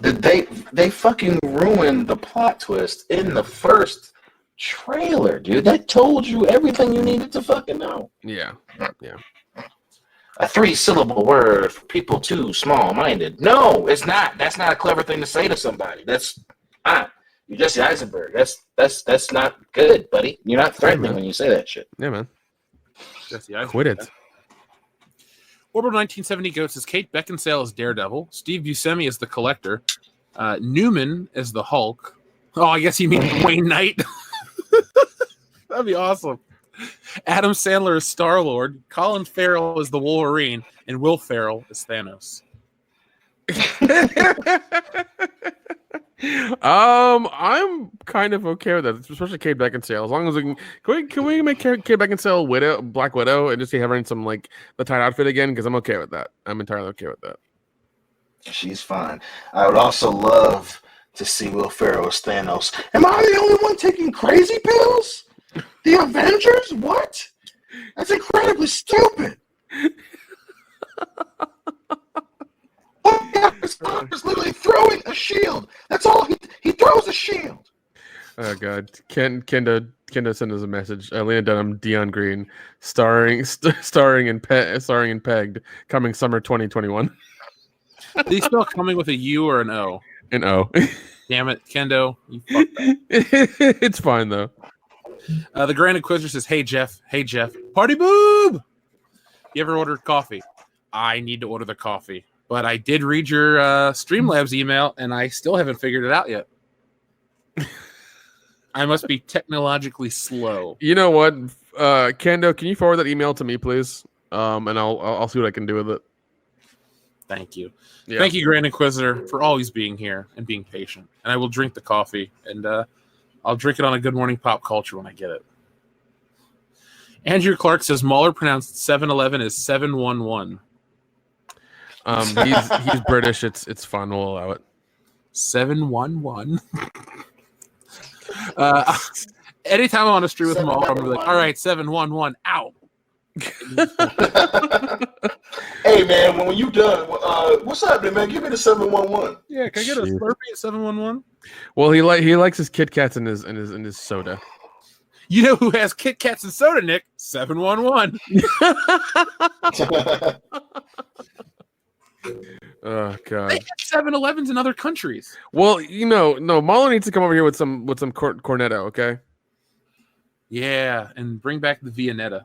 They fucking ruined the plot twist in the first trailer, dude. That told you everything you needed to fucking know. Yeah. A 3-syllable word for people too small-minded. No, it's not. That's not a clever thing to say to somebody. That's you're Jesse Eisenberg. That's not good, buddy. You're not threatening when you say that shit. Yeah, man. Jesse Eisenberg. Quit it. Orbital 1970 Goats is Kate Beckinsale as Daredevil. Steve Buscemi as the Collector. Newman as the Hulk. Oh, I guess you mean Wayne Knight. That'd be awesome. Adam Sandler is Star-Lord, Colin Farrell is the Wolverine, and Will Ferrell is Thanos. I'm kind of okay with that, especially Kate Beckinsale. As long as can we make Kate Beckinsale Black Widow, and just have her in some the tight outfit again? Because I'm okay with that. I'm entirely okay with that. She's fine. I would also love to see Will Ferrell as Thanos. Am I the only one taking crazy pills? The Avengers? What? That's incredibly stupid. Oh yeah, his father's literally throwing a shield. That's all he throws a shield. Oh God, Kenda sent us a message. Lena Dunham, Dion Green, starring in Pegged, coming summer 2021. Are they still coming with a U or an O? An O. Damn it, Kendo, you fucked up. It's fine though. The Grand Inquisitor says, Hey Jeff, party boob! You ever ordered coffee? I need to order the coffee. But I did read your Streamlabs email, and I still haven't figured it out yet. I must be technologically slow. You know what? Kendo, can you forward that email to me, please? And I'll see what I can do with it. Thank you. Yeah. Thank you, Grand Inquisitor, for always being here and being patient. And I will drink the coffee, and I'll drink it on a Good Morning Pop Culture when I get it. Andrew Clark says Mahler pronounced 7-Eleven as 711. He's British. It's fun. We'll allow it. 711. Anytime I'm on a stream with Mahler, I'm gonna be like, all right, 711, out. Hey man, when you done, what's happening, man? Give me the 711. Yeah, can I get a Slurpee at 711? Well, he likes his Kit Kats and his soda. You know who has Kit Kats and soda, Nick? 711. Oh God. They have 7-Elevens in other countries. Well, no, Mahler needs to come over here with some cornetto, okay? Yeah, and bring back the Viennetta.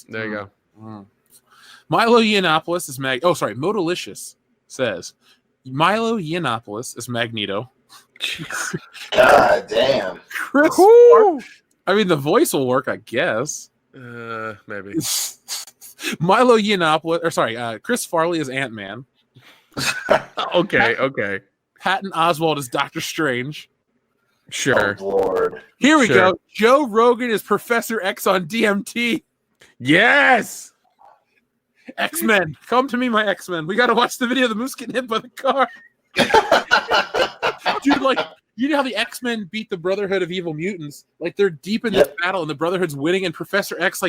There you go. Milo Yiannopoulos is Modalicious says Milo Yiannopoulos is Magneto. God damn. Chris I mean, the voice will work, I guess. Maybe. Milo Yiannopoulos, Chris Farley is Ant-Man. Okay. Patton Oswalt is Doctor Strange. Sure. Oh, Lord. Here we go. Joe Rogan is Professor X on DMT. Yes! X-Men. Come to me, my X-Men. We got to watch the video of the moose getting hit by the car. Dude, you know how the X-Men beat the Brotherhood of Evil Mutants? They're deep in this battle, and the Brotherhood's winning, and Professor X,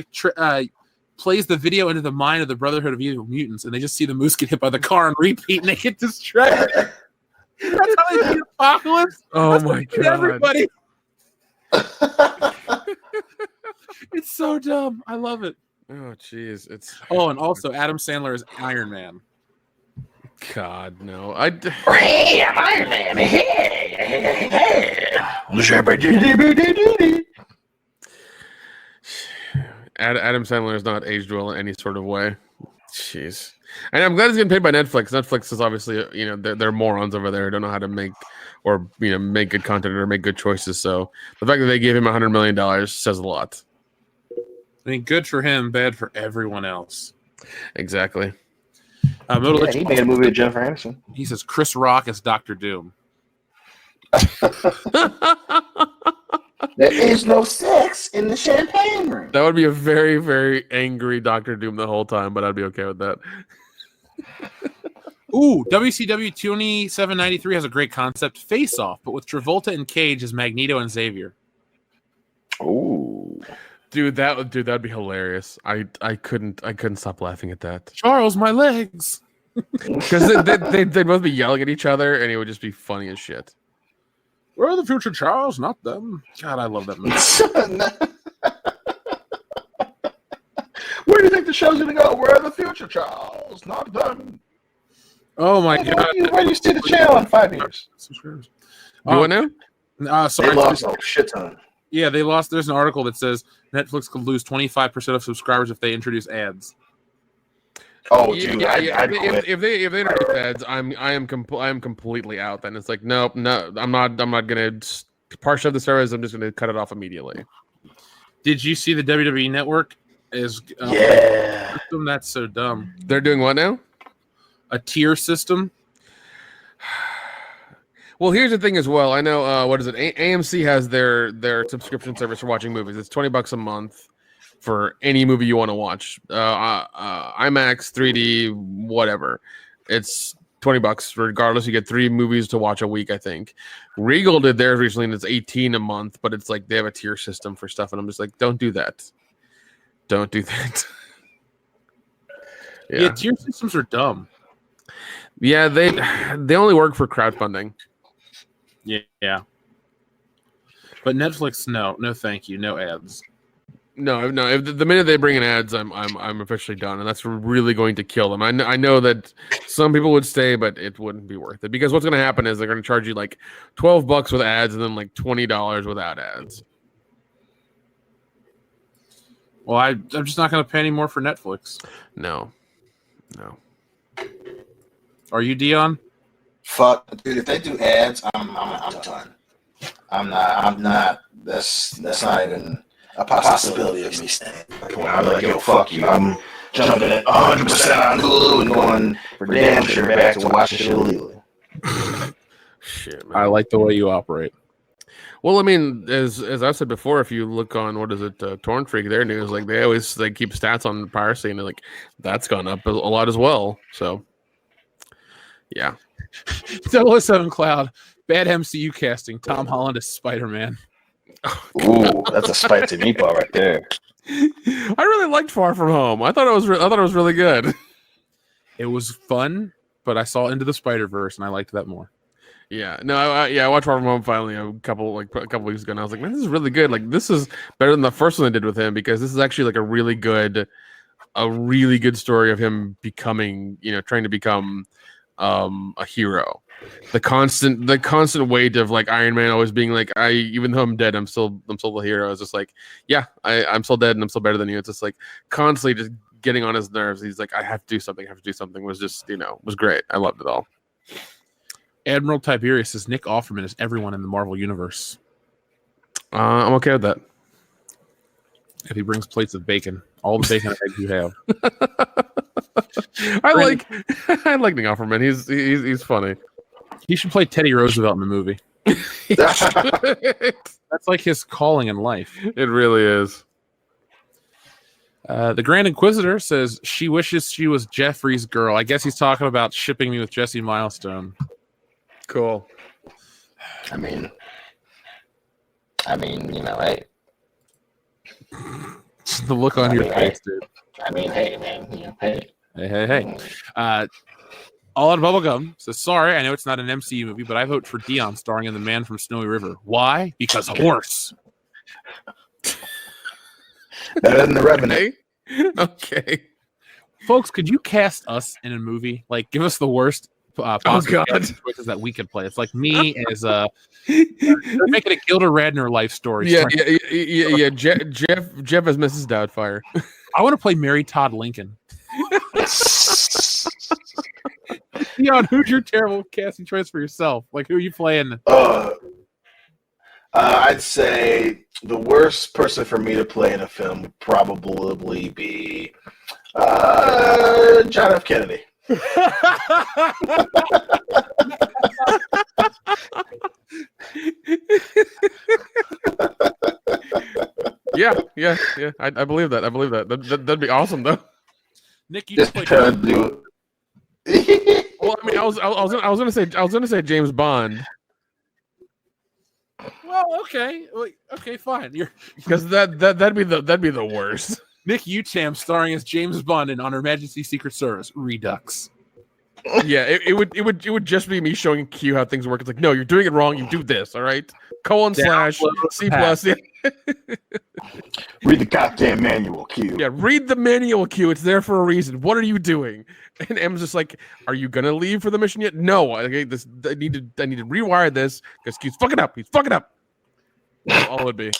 plays the video into the mind of the Brotherhood of Evil Mutants, and they just see the moose get hit by the car and repeat, and they get distracted. That's how they beat Apocalypse. Oh, my God. Everybody. It's so dumb. I love it. Oh, jeez. And also Adam Sandler is Iron Man. God, no. Hey, I'm Iron Man. Hey. Adam Sandler is not aged well in any sort of way. Jeez. And I'm glad he's getting paid by Netflix. Netflix is obviously, they're morons over there who don't know how to make make good content or make good choices. So the fact that they gave him $100 million says a lot. I mean, good for him, bad for everyone else. Exactly. He made a movie with Jennifer Aniston. He says Chris Rock as Dr. Doom. There is no sex in the champagne room. That would be a very, very angry Dr. Doom the whole time, but I'd be okay with that. Ooh, WCW 2793 has a great concept, Face Off, but with Travolta and Cage as Magneto and Xavier. Ooh. Dude, that'd be hilarious. I couldn't stop laughing at that. Charles, my legs. Because they'd both be yelling at each other, and it would just be funny as shit. We're the future Charles, not them. God, I love that movie. Where do you think the show's gonna go? We're the future Charles, not them. Oh my God! Where do you see the channel in 5 years? Subscribers. Do what now? Sorry. They lost a shit ton. Yeah, they lost. There's an article that says Netflix could lose 25% of subscribers if they introduce ads. Oh, dude, I'd quit. If they introduce ads, I am completely out. Then it's like, no, I'm not gonna partial the service. I'm just gonna cut it off immediately. Did you see the WWE Network is Yeah. system? That's so dumb. They're doing what now? A tier system. Well, here's the thing as well. I know what is it? AMC has their subscription service for watching movies. It's $20 a month for any movie you want to watch. IMAX, 3D, whatever. It's $20 regardless. You get 3 movies to watch a week, I think. Regal did theirs recently, and it's $18 a month. But it's like they have a tier system for stuff, and I'm just like, don't do that. Don't do that. Yeah, tier systems are dumb. Yeah, they only work for crowdfunding. Yeah. But Netflix, no, thank you, no ads. No. If the minute they bring in ads, I'm officially done, and that's really going to kill them. I know that some people would stay, but it wouldn't be worth it because what's going to happen is they're going to charge you like $12 with ads and then like $20 without ads. Well, I'm just not going to pay any more for Netflix. No. Are you, Dion? Fuck, dude. If they do ads, I'm done. I'm not. That's not even a possibility of me staying. I'm like, yo, fuck you. I'm jumping at 100% on Hulu and going for damn sure back to watching shit illegally. Shit, man. I like the way you operate. Well, I mean, as I've said before, if you look on Torn Freak, their news, like they keep stats on piracy, and like that's gone up a lot as well. So, yeah. 007 Cloud, bad MCU casting. Tom Holland as Spider-Man. Ooh, that's a spicy meatball right there. I really liked Far From Home. I thought it was really good. It was fun, but I saw Into the Spider-Verse, and I liked that more. Yeah, no, I watched Far From Home finally a couple weeks ago, and I was like, man, this is really good. Like, this is better than the first one they did with him because this is actually like a really good story of him becoming, trying to become a hero. The constant weight of like Iron Man always being like, even though I'm dead, I'm still the hero. It's just like, yeah, I'm still dead and I'm still better than you. It's just like constantly just getting on his nerves. He's like, I have to do something. Was just, was great. I loved it all. Admiral Tiberius says Nick Offerman is everyone in the Marvel Universe. I'm okay with that. If he brings plates of bacon, all the bacon and eggs you have. I like Nick Offerman. He's funny. He should play Teddy Roosevelt in the movie. That's like his calling in life. It really is. The Grand Inquisitor says she wishes she was Jeffrey's girl. I guess he's talking about shipping me with Jesse Milestone. Cool. I mean, hey. The look on your face, dude. I mean, hey, man. Hey. Hey. All Out of Bubblegum says, sorry, I know it's not an MCU movie, but I vote for Dion starring in The Man from Snowy River. Why? Because horse. Better than The Revenant. Okay. folks, could you cast us in a movie? Like, give us the worst possible casting choices that we could play. It's like me as making a Gilda Radner life story. Yeah. Jeff as Mrs. Doubtfire. I want to play Mary Todd Lincoln. Leon, who's your terrible casting choice for yourself? Like, who are you playing? I'd say the worst person for me to play in a film would probably be John F. Kennedy. Yeah. I believe that. That'd be awesome, though. Nick, you Just just trying to do it. Well, I mean, I was gonna say James Bond. Well, okay, fine. You're Because that'd be the worst. Nick Ucham starring as James Bond in On Her Majesty's Secret Service Redux. Yeah, it would just be me showing Q how things work. It's like, no, you're doing it wrong. You do this, all right? : /C+. Yeah. Read the goddamn manual, Q. Yeah, read the manual, Q. It's there for a reason. What are you doing? And M's just like, are you gonna leave for the mission yet? No. Okay, I need to rewire this because Q's fucking up. He's fucking up. That's all it would be.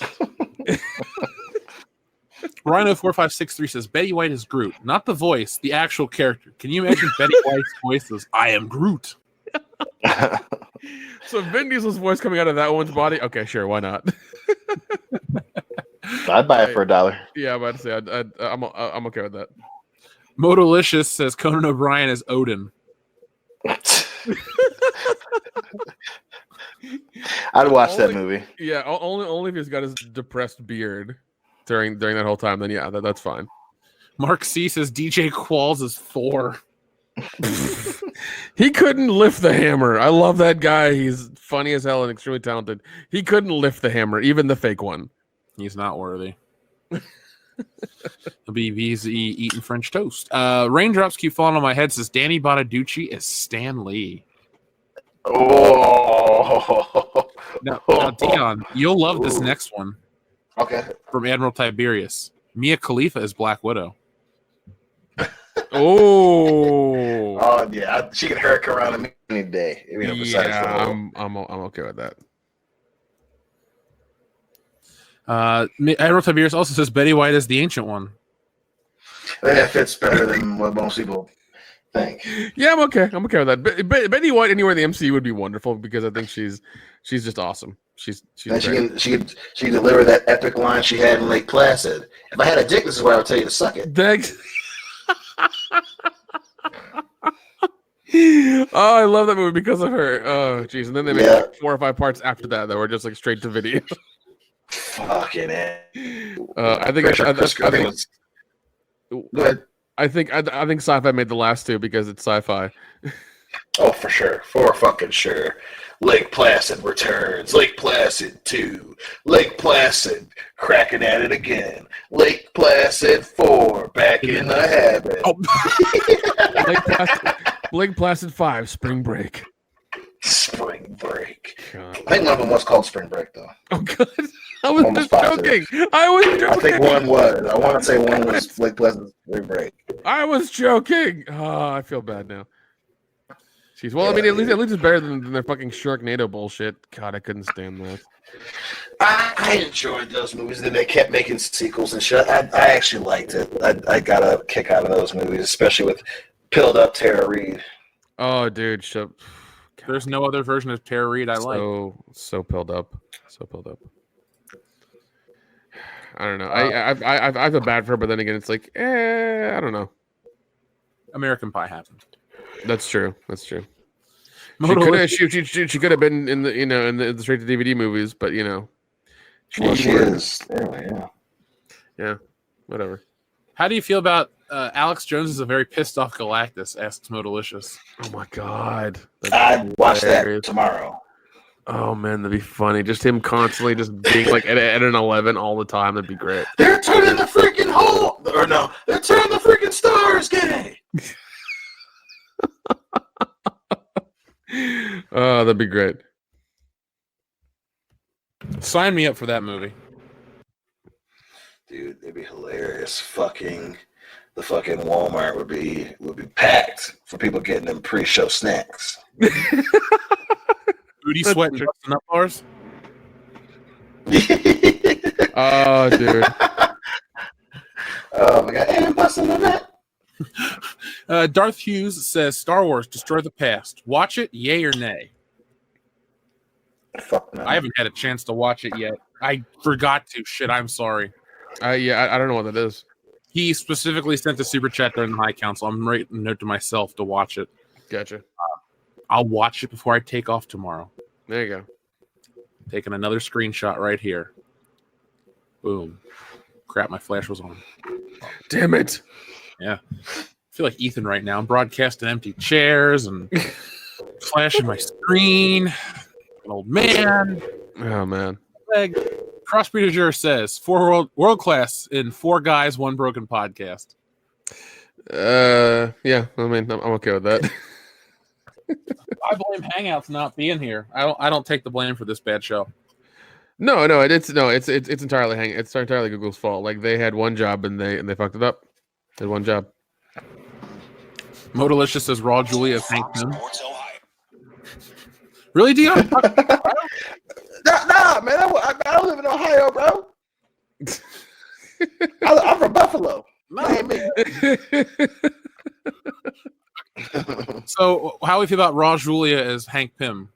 Rhino4563 says Betty White is Groot, not the voice, the actual character. Can you imagine Betty White's voice as I am Groot? So Vin Diesel's voice coming out of that one's body. Okay, sure, why not? I'd buy it for $1. Yeah, I'm about to say I'm okay with that. Modalicious says Conan O'Brien is Odin. I'd watch that movie. Yeah, only if he's got his depressed beard during that whole time. Then yeah, that's fine. Mark C says DJ Qualls is Thor. He couldn't lift the hammer. I love that guy. He's funny as hell and extremely talented. He couldn't lift the hammer, even the fake one. He's not worthy. He'll be busy eating French toast. Raindrops keep falling on my head says Danny Bonaducci is Stan Lee. Oh. Now, Dion, you'll love this next one. Okay. From Admiral Tiberius. Mia Khalifa is Black Widow. Oh yeah, she can hurk around any day. I'm okay with that. Admiral Tiberius also says Betty White is the Ancient One. That fits better than what most people think. Yeah, I'm okay with that. Betty White anywhere in the MCU would be wonderful because I think she's just awesome. She's and she can deliver that epic line she had in Lake Placid. If I had a dick, this is where I would tell you to suck it. Thanks. Oh, I love that movie because of her. Oh, jeez. And then they made like 4 or 5 parts after that were just like straight to video. Fucking it. I think sci-fi made the last 2 because it's sci-fi. Oh, for sure. For fucking sure. Lake Placid returns. Lake Placid 2. Lake Placid cracking at it again. Lake Placid 4 back in the habit. Oh. Lake Placid 5 Spring Break. Spring Break. God. I think one of them was called Spring Break, though. Oh, God. I was just joking. I think one was. I want to say one was Lake Placid Spring Break. I was joking. Oh, I feel bad now. Jeez. Well, I mean, at least it's better than their fucking Sharknado bullshit. God, I couldn't stand that. I enjoyed those movies. Then they kept making sequels and shit. I actually liked it. I got a kick out of those movies, especially with Pilled Up Tara Reid. Oh, dude, there's no other version of Tara Reid I like. So pilled up. I don't know. I feel bad for her, but then again, it's like, I don't know. American Pie happened. That's true. She could have been in the straight to DVD movies, but she is. Yeah, whatever. How do you feel about Alex Jones is a very pissed off Galactus? Asks Modalicious. Oh my God, I'd watch that tomorrow. Oh man, that'd be funny. Just him constantly just being like at an 11 all the time. That'd be great. They're turning the freaking hole, or no, they're turning the freaking stars gay. Oh, that'd be great. Sign me up for that movie. Dude, it'd be hilarious. Fucking the fucking Walmart would be packed for people getting them pre-show snacks. Booty sweat and busting up bars. Oh, dude. Oh my god, and busting on that. Darth Hughes says Star Wars Destroy the Past. Watch it, yay or nay? Fuck no. I haven't had a chance to watch it yet. I forgot to. Shit, I'm sorry. Yeah, I don't know what that is. He specifically sent a super chat during the High Council. I'm writing a note to myself to watch it. Gotcha. I'll watch it before I take off tomorrow. There you go. Taking another screenshot right here. Boom. Crap, my flash was on. Damn it. Yeah. I feel like Ethan right now. I'm broadcasting empty chairs and flashing my screen. An old man. Oh, man. Crossbreeder Juror says, world class in 4 guys, 1 broken podcast. Yeah, I mean, I'm okay with that. I blame Hangouts not being here. I don't take the blame for this bad show. No, it's entirely Google's fault. Like, they had one job and they fucked it up. They had one job. Modalicious says Raw Julia is Hank Pym. Really, Dion? Nah, man, I don't live in Ohio, bro. I'm from Buffalo. So, how do we feel about Raw Julia as Hank Pym?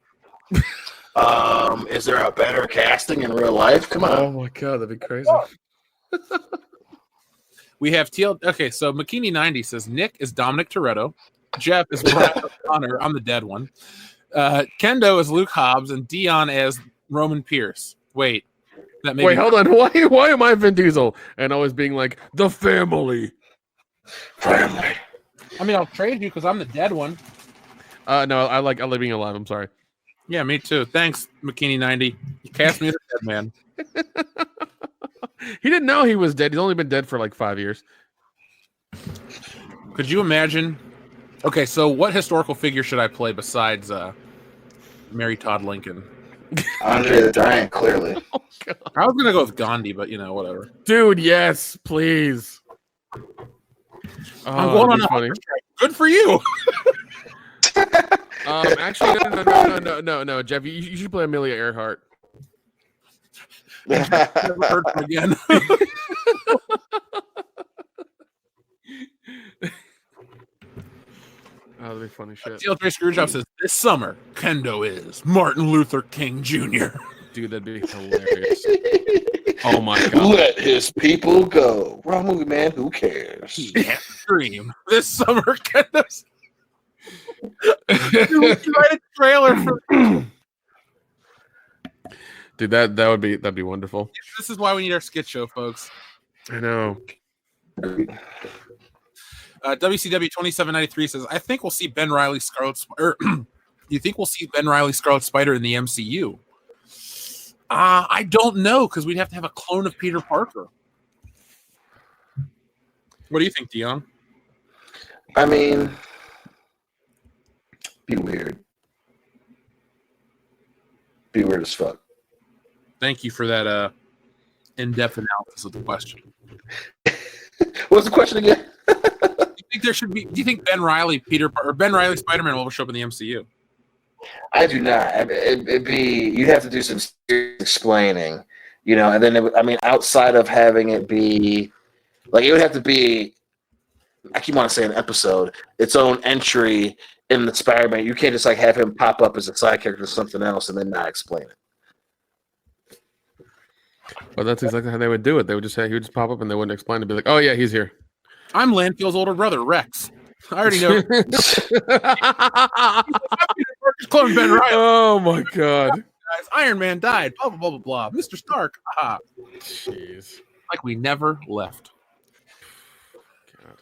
Is there a better casting in real life? Come on. Oh my god, that'd be crazy. We have TL. Okay, so McKinney90 says Nick is Dominic Toretto, Jeff is Brian O'Connor. I'm the dead one. Kendo is Luke Hobbs, and Dion as Roman Pierce. Wait, hold on. Why am I Vin Diesel and always being like the family? Family. I mean, I'll trade you because I'm the dead one. No, I like being alive. I'm sorry. Yeah, me too. Thanks, McKinney90. You cast me as a dead man. He didn't know he was dead. He's only been dead for like 5 years. Could you imagine? Okay, so what historical figure should I play besides Mary Todd Lincoln? Andre the Giant, clearly. Oh, God. I was gonna go with Gandhi, but whatever. Dude, yes, please. I'm going on a funny. Good for you. Actually, no, Jeff, you should play Amelia Earhart. Never heard from again. That'd be funny shit. TL Dre Screwjob says this summer Kendo is Martin Luther King Jr. Dude, that'd be hilarious. Oh my god. Let his people go. Wrong movie, man. Who cares? He can't dream. This summer Kendo's. Write a trailer for. Dude, that'd be wonderful. This is why we need our skit show, folks. I know. WCW 2793 says, I think we'll see Ben Riley Scarlet you think we'll see Ben Riley Scarlet Spider in the MCU? I don't know, because we'd have to have a clone of Peter Parker. What do you think, Dion? I mean, be weird. Be weird as fuck. Thank you for that in-depth analysis of the question. What's the question again? Do you think Ben Riley Spider-Man will show up in the MCU? I do not. It'd be, you'd have to do some serious explaining, and then outside of having it be like, it would have to be, I keep on saying episode, its own entry in the Spider-Man. You can't just like have him pop up as a side character or something else and then not explain it. Well, that's exactly how they would do it. They would just say he would just pop up and they wouldn't explain it. Be like, oh yeah, he's here. I'm Landfield's older brother, Rex. I already know. Clone Ben Riley. Oh my god. Guys, Iron Man died. Blah blah blah blah blah. Mr. Stark. Aha. Jeez. Like we never left. God.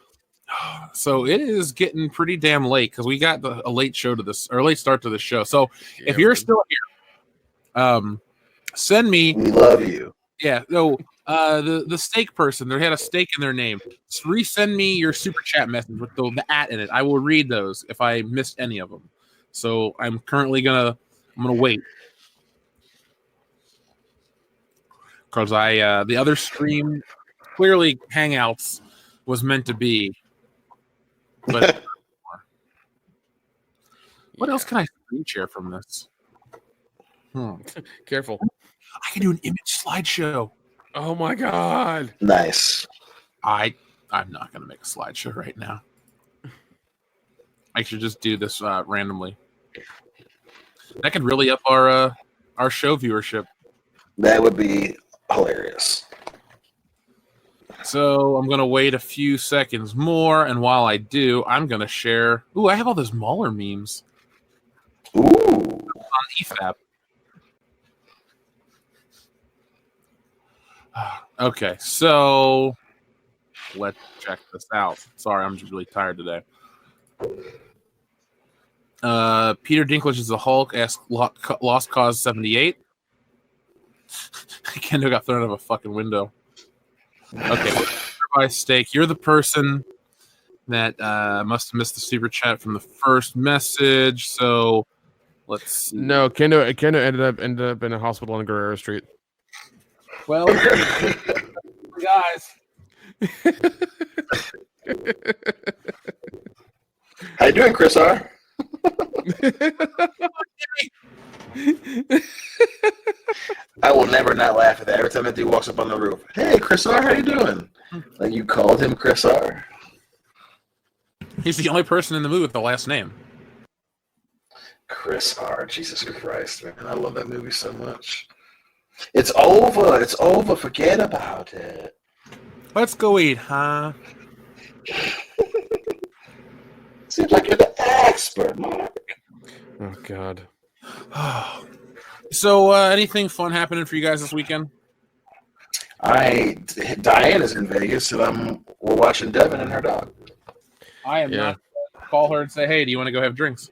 So it is getting pretty damn late because we got a late show to this, or a late start to the show. So if you're still here, send me. We love you. Yeah. No. The steak person, they had a steak in their name. Just resend me your super chat message with the @ in it. I will read those if I missed any of them. So I'm currently gonna wait because the other stream clearly Hangouts was meant to be. But what else can I screen share from this? Careful. I can do an image slideshow. Oh my god. Nice. I'm not going to make a slideshow right now. I should just do this randomly. That could really up our show viewership. That would be hilarious. So I'm going to wait a few seconds more, and while I do, I'm going to share... Ooh, I have all those Mauler memes. Ooh. On EFAP. Okay, so let's check this out. Sorry, I'm just really tired today. Peter Dinklage is the Hulk. Ask Lost Cause 78. Kendo got thrown out of a fucking window. Okay, by Steak, you're the person that must have missed the super chat from the first message. So let's see. No, Kendo ended up in a hospital on Guerrero Street. Well, guys. How you doing, Chris R? I will never not laugh at that. Every time that dude walks up on the roof. Hey, Chris R, how you doing? Like you called him Chris R. He's the only person in the movie with the last name. Chris R. Jesus Christ, man. I love that movie so much. It's over. It's over. Forget about it. Let's go eat, huh? Seems like you're the expert, Mark. Oh god. So, anything fun happening for you guys this weekend? Diana's in Vegas, and we're watching Devin and her dog. I am not. Call her and say, hey, do you want to go have drinks?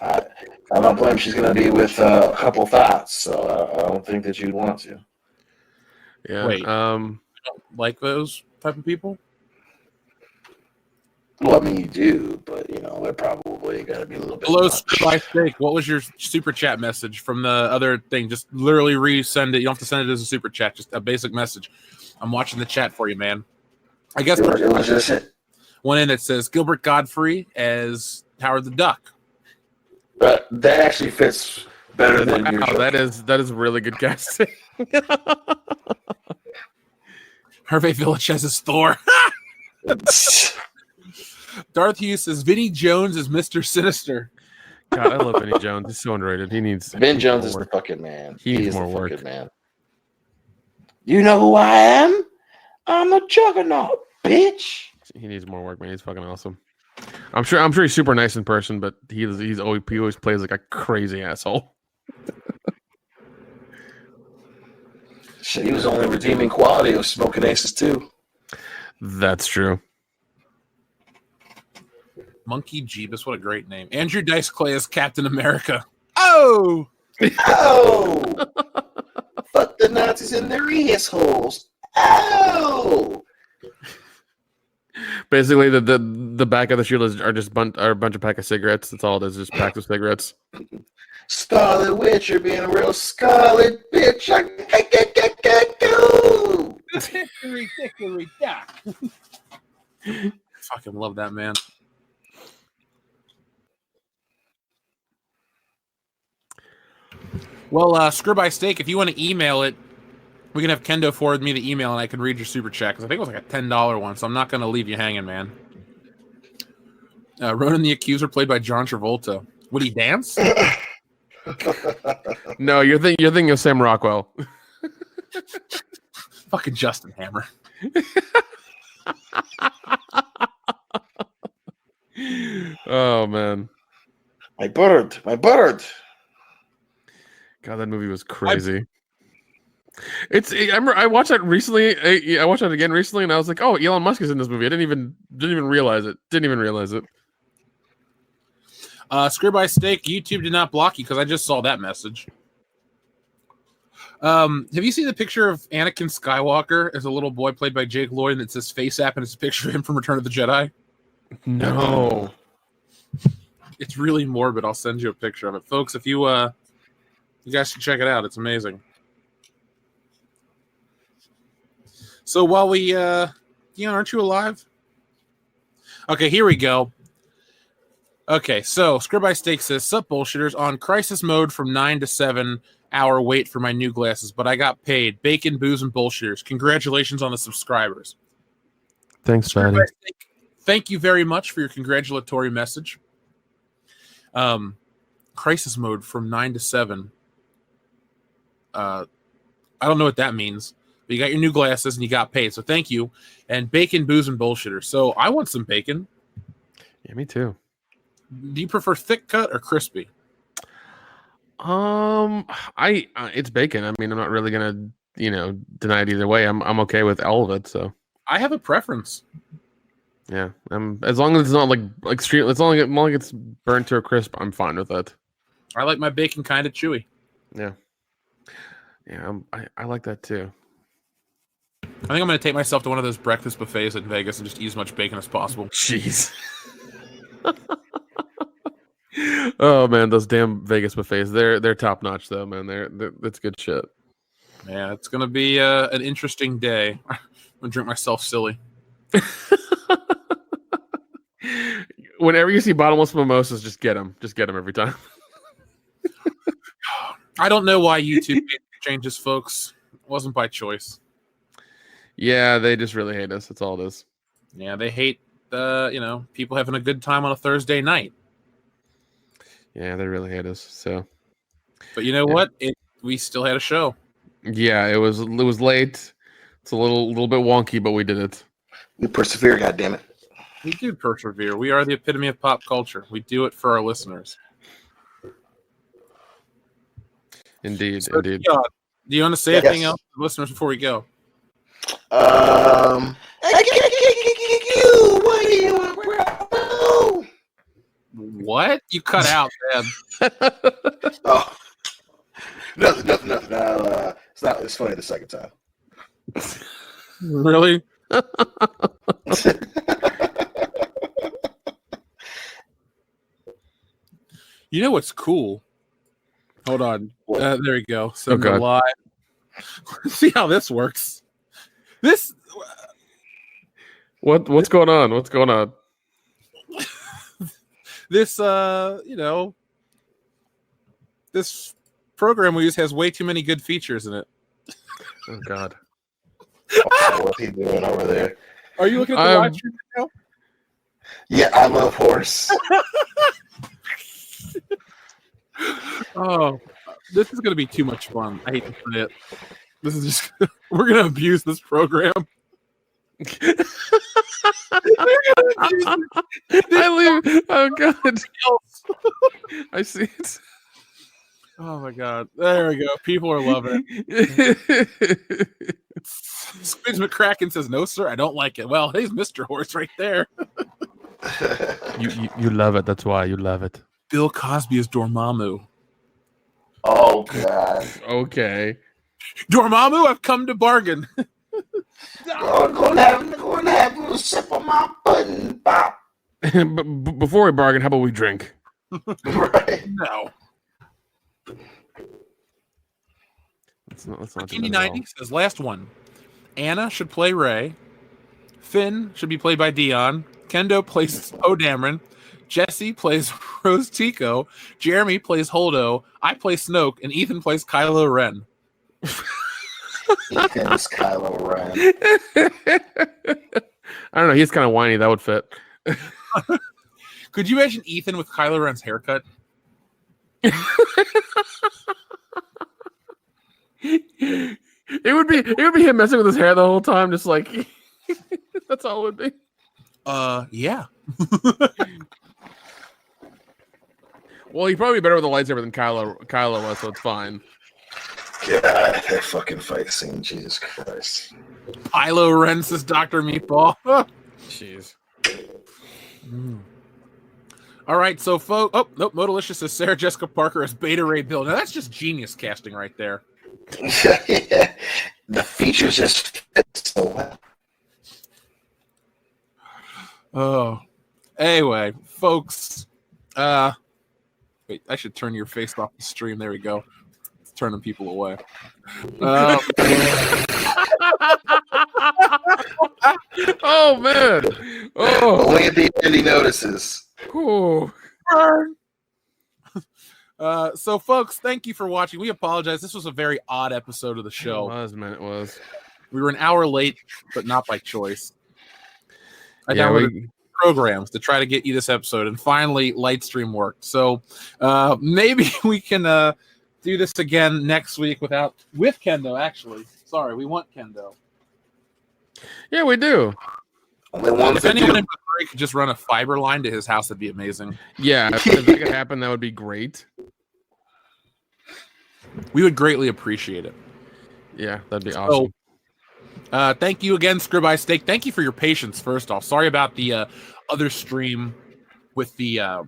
I don't blame. She's going to be with a couple thoughts, so I don't think that you'd want to. Yeah. Wait. Like those type of people? Well, I mean, you do, but they're probably going to be a little bit. Hello, by Steak. What was your super chat message from the other thing? Just literally resend it. You don't have to send it as a super chat. Just a basic message. I'm watching the chat for you, man. I guess It was just it. one in that says Gilbert Godfrey as Howard the Duck. But that actually fits better than Wow, usual. that is really good casting. Hervé Villachez is Thor. Darth Hughes says Vinnie Jones is Mr. Sinister. God, I love Vinnie Jones. He's so underrated. Vin Jones is the fucking man. He needs is more the work. fucking man. You know who I am? I'm the Juggernaut, bitch. He needs more work, man. He's fucking awesome. I'm sure he's super nice in person, but he always plays like a crazy asshole. Shit, he was only redeeming quality of Smoking Aces too. That's true. Monkey Jeebus, what a great name. Andrew Dice Clay as Captain America. Oh! Oh! Fuck the Nazis in their assholes. Oh! Basically, the back of the shield are just a bunch of pack of cigarettes. That's all it is, just packs of cigarettes. Scarlet Witch, you're being a real scarlet bitch. Go! Hickory dock. Fucking love that man. Well, Scribby Steak, if you want to email it, we can have Kendo forward me the email and I can read your super chat because I think it was like a $10 one, so I'm not going to leave you hanging, man. Ronan the Accuser, played by John Travolta. Would he dance? No, you're thinking of Sam Rockwell. Fucking Justin Hammer. Oh man, My bird. God, that movie was crazy. I watched that recently. I watched it again recently, and I was like, "Oh, Elon Musk is in this movie." I didn't even realize it. Scribby Steak, YouTube did not block you because I just saw that message. Have you seen the picture of Anakin Skywalker as a little boy played by Jake Lloyd and it says face app and it's a picture of him from Return of the Jedi? No. It's really morbid. I'll send you a picture of it. Folks, if you guys should check it out. It's amazing. So while we Dion, aren't you alive? Okay, here we go. Okay, so Scribby Steak says, sup bullshitters, on crisis mode from 9 to 7 hour wait for my new glasses, but I got paid. Bacon, booze, and bullshitters. Congratulations on the subscribers. Thanks, buddy. Thank you very much for your congratulatory message. Crisis mode from 9 to 7. I don't know what that means, but you got your new glasses and you got paid, so thank you. And bacon, booze, and bullshitters. So I want some bacon. Yeah, me too. Do you prefer thick cut or crispy? It's bacon. I mean, I'm not really gonna, deny it either way. I'm okay with all of it. So I have a preference. yeah, as long as it's not like extreme. As long as it's burnt to a crisp, I'm fine with it. I like my bacon kind of chewy. Yeah, I like that too. I think I'm going to take myself to one of those breakfast buffets in Vegas and just eat as much bacon as possible. Jeez. Oh man, those damn Vegas buffets. They're top notch though, man. That's good shit. Yeah, it's going to be an interesting day. I'm going to drink myself silly. Whenever you see bottomless mimosas, just get them. Just get them every time. I don't know why YouTube made changes, folks. It wasn't by choice. Yeah, they just really hate us. That's all it is. Yeah, they hate people having a good time on a Thursday night. Yeah, they really hate us. So, but you know what? We still had a show. Yeah, it was late. It's a little bit wonky, but we did it. We persevere, goddammit. We do persevere. We are the epitome of pop culture. We do it for our listeners. Indeed, so, indeed. Do you want to say anything else to the listeners before we go? What? You cut out, man. Oh, nothing. It's funny the second time. Really? You know what's cool? Hold on. There we go. So live. See how this works. What's going on? What's going on? This this program we use has way too many good features in it. Oh God. What's he doing over there? Are you looking at the live stream now? Yeah, I love horse. Oh, this is going to be too much fun. I hate to say it. This is just we're going to abuse this program. Oh God. I see it. Oh my God. There we go. People are loving it. Squids McCracken says, no, sir, I don't like it. Well, he's Mr. Horse right there. You love it. That's why you love it. Bill Cosby is Dormammu. Oh God. Okay. Dormammu, I've come to bargain. Go and have a sip of my pudding pop. But before we bargain, how about we drink? Right. No. Let's not Kenny 90 says, last one. Anna should play Ray. Finn should be played by Dion. Kendo plays Poe Dameron. Jesse plays Rose Tico. Jeremy plays Holdo. I play Snoke. And Ethan plays Kylo Ren. Ethan's Kylo Ren. I don't know. He's kind of whiny. That would fit. Could you imagine Ethan with Kylo Ren's haircut? It would be him messing with his hair the whole time, just like that's all it would be. Yeah. Well, he'd probably be better with a lightsaber than Kylo was, so it's fine. God, that fucking fight scene, Jesus Christ. Kylo Ren says Dr. Meatball. Jeez. All right, so folks. Oh, nope. Modalicious says Sarah Jessica Parker as Beta Ray Bill. Now that's just genius casting right there. Yeah. The features just fit so well. Oh. Anyway, folks. Wait, I should turn your face off the stream. There we go. It's turning people away. Oh Oh man. Oh. Only at the end he notices. Ooh. So, folks, thank you for watching. We apologize. This was a very odd episode of the It show. was, man. It was. We were an hour late, but not by choice. I Yeah, downloaded programs to try to get you this episode, and finally, Lightstream worked. So maybe we can do this again next week with Kendo. Actually, sorry, we want Kendo. Yeah, we do. Only one If to anyone do. in Missouri could just run a fiber line to his house, that'd be amazing. Yeah, if that could happen, that would be great. We would greatly appreciate it. Yeah, that'd be awesome. Thank you again, Scribeye Steak. Thank you for your patience, first off. Sorry about the other stream with the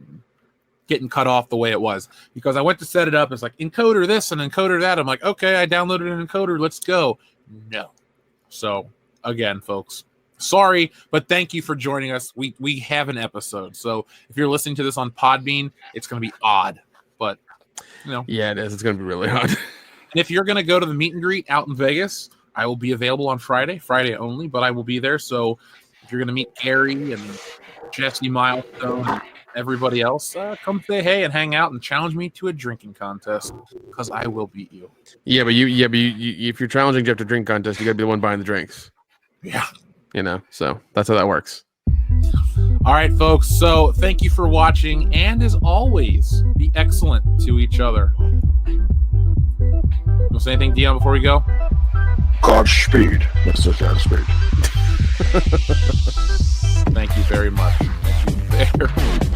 getting cut off the way it was. Because I went to set it up. It's like, encoder this and encoder that. I'm like, okay, I downloaded an encoder. Let's go. No. So, again, folks, sorry, but thank you for joining us. We have an episode. So, if you're listening to this on Podbean, it's going to be odd. But, you know. Yeah, it is. It's going to be really hard. And if you're going to go to the meet and greet out in Vegas, I will be available on Friday only, but I will be there. So if you're going to meet Gary and Jesse Milestone and everybody else, come say hey and hang out and challenge me to a drinking contest because I will beat you. Yeah, but if you're challenging Jeff to drink contest, you got to be the one buying the drinks. Yeah. You know, so that's how that works. All right, folks. So thank you for watching. And as always, be excellent to each other. You want to say anything, Dion, before we go? Godspeed, Mr. Godspeed. Thank you very much. Thank you very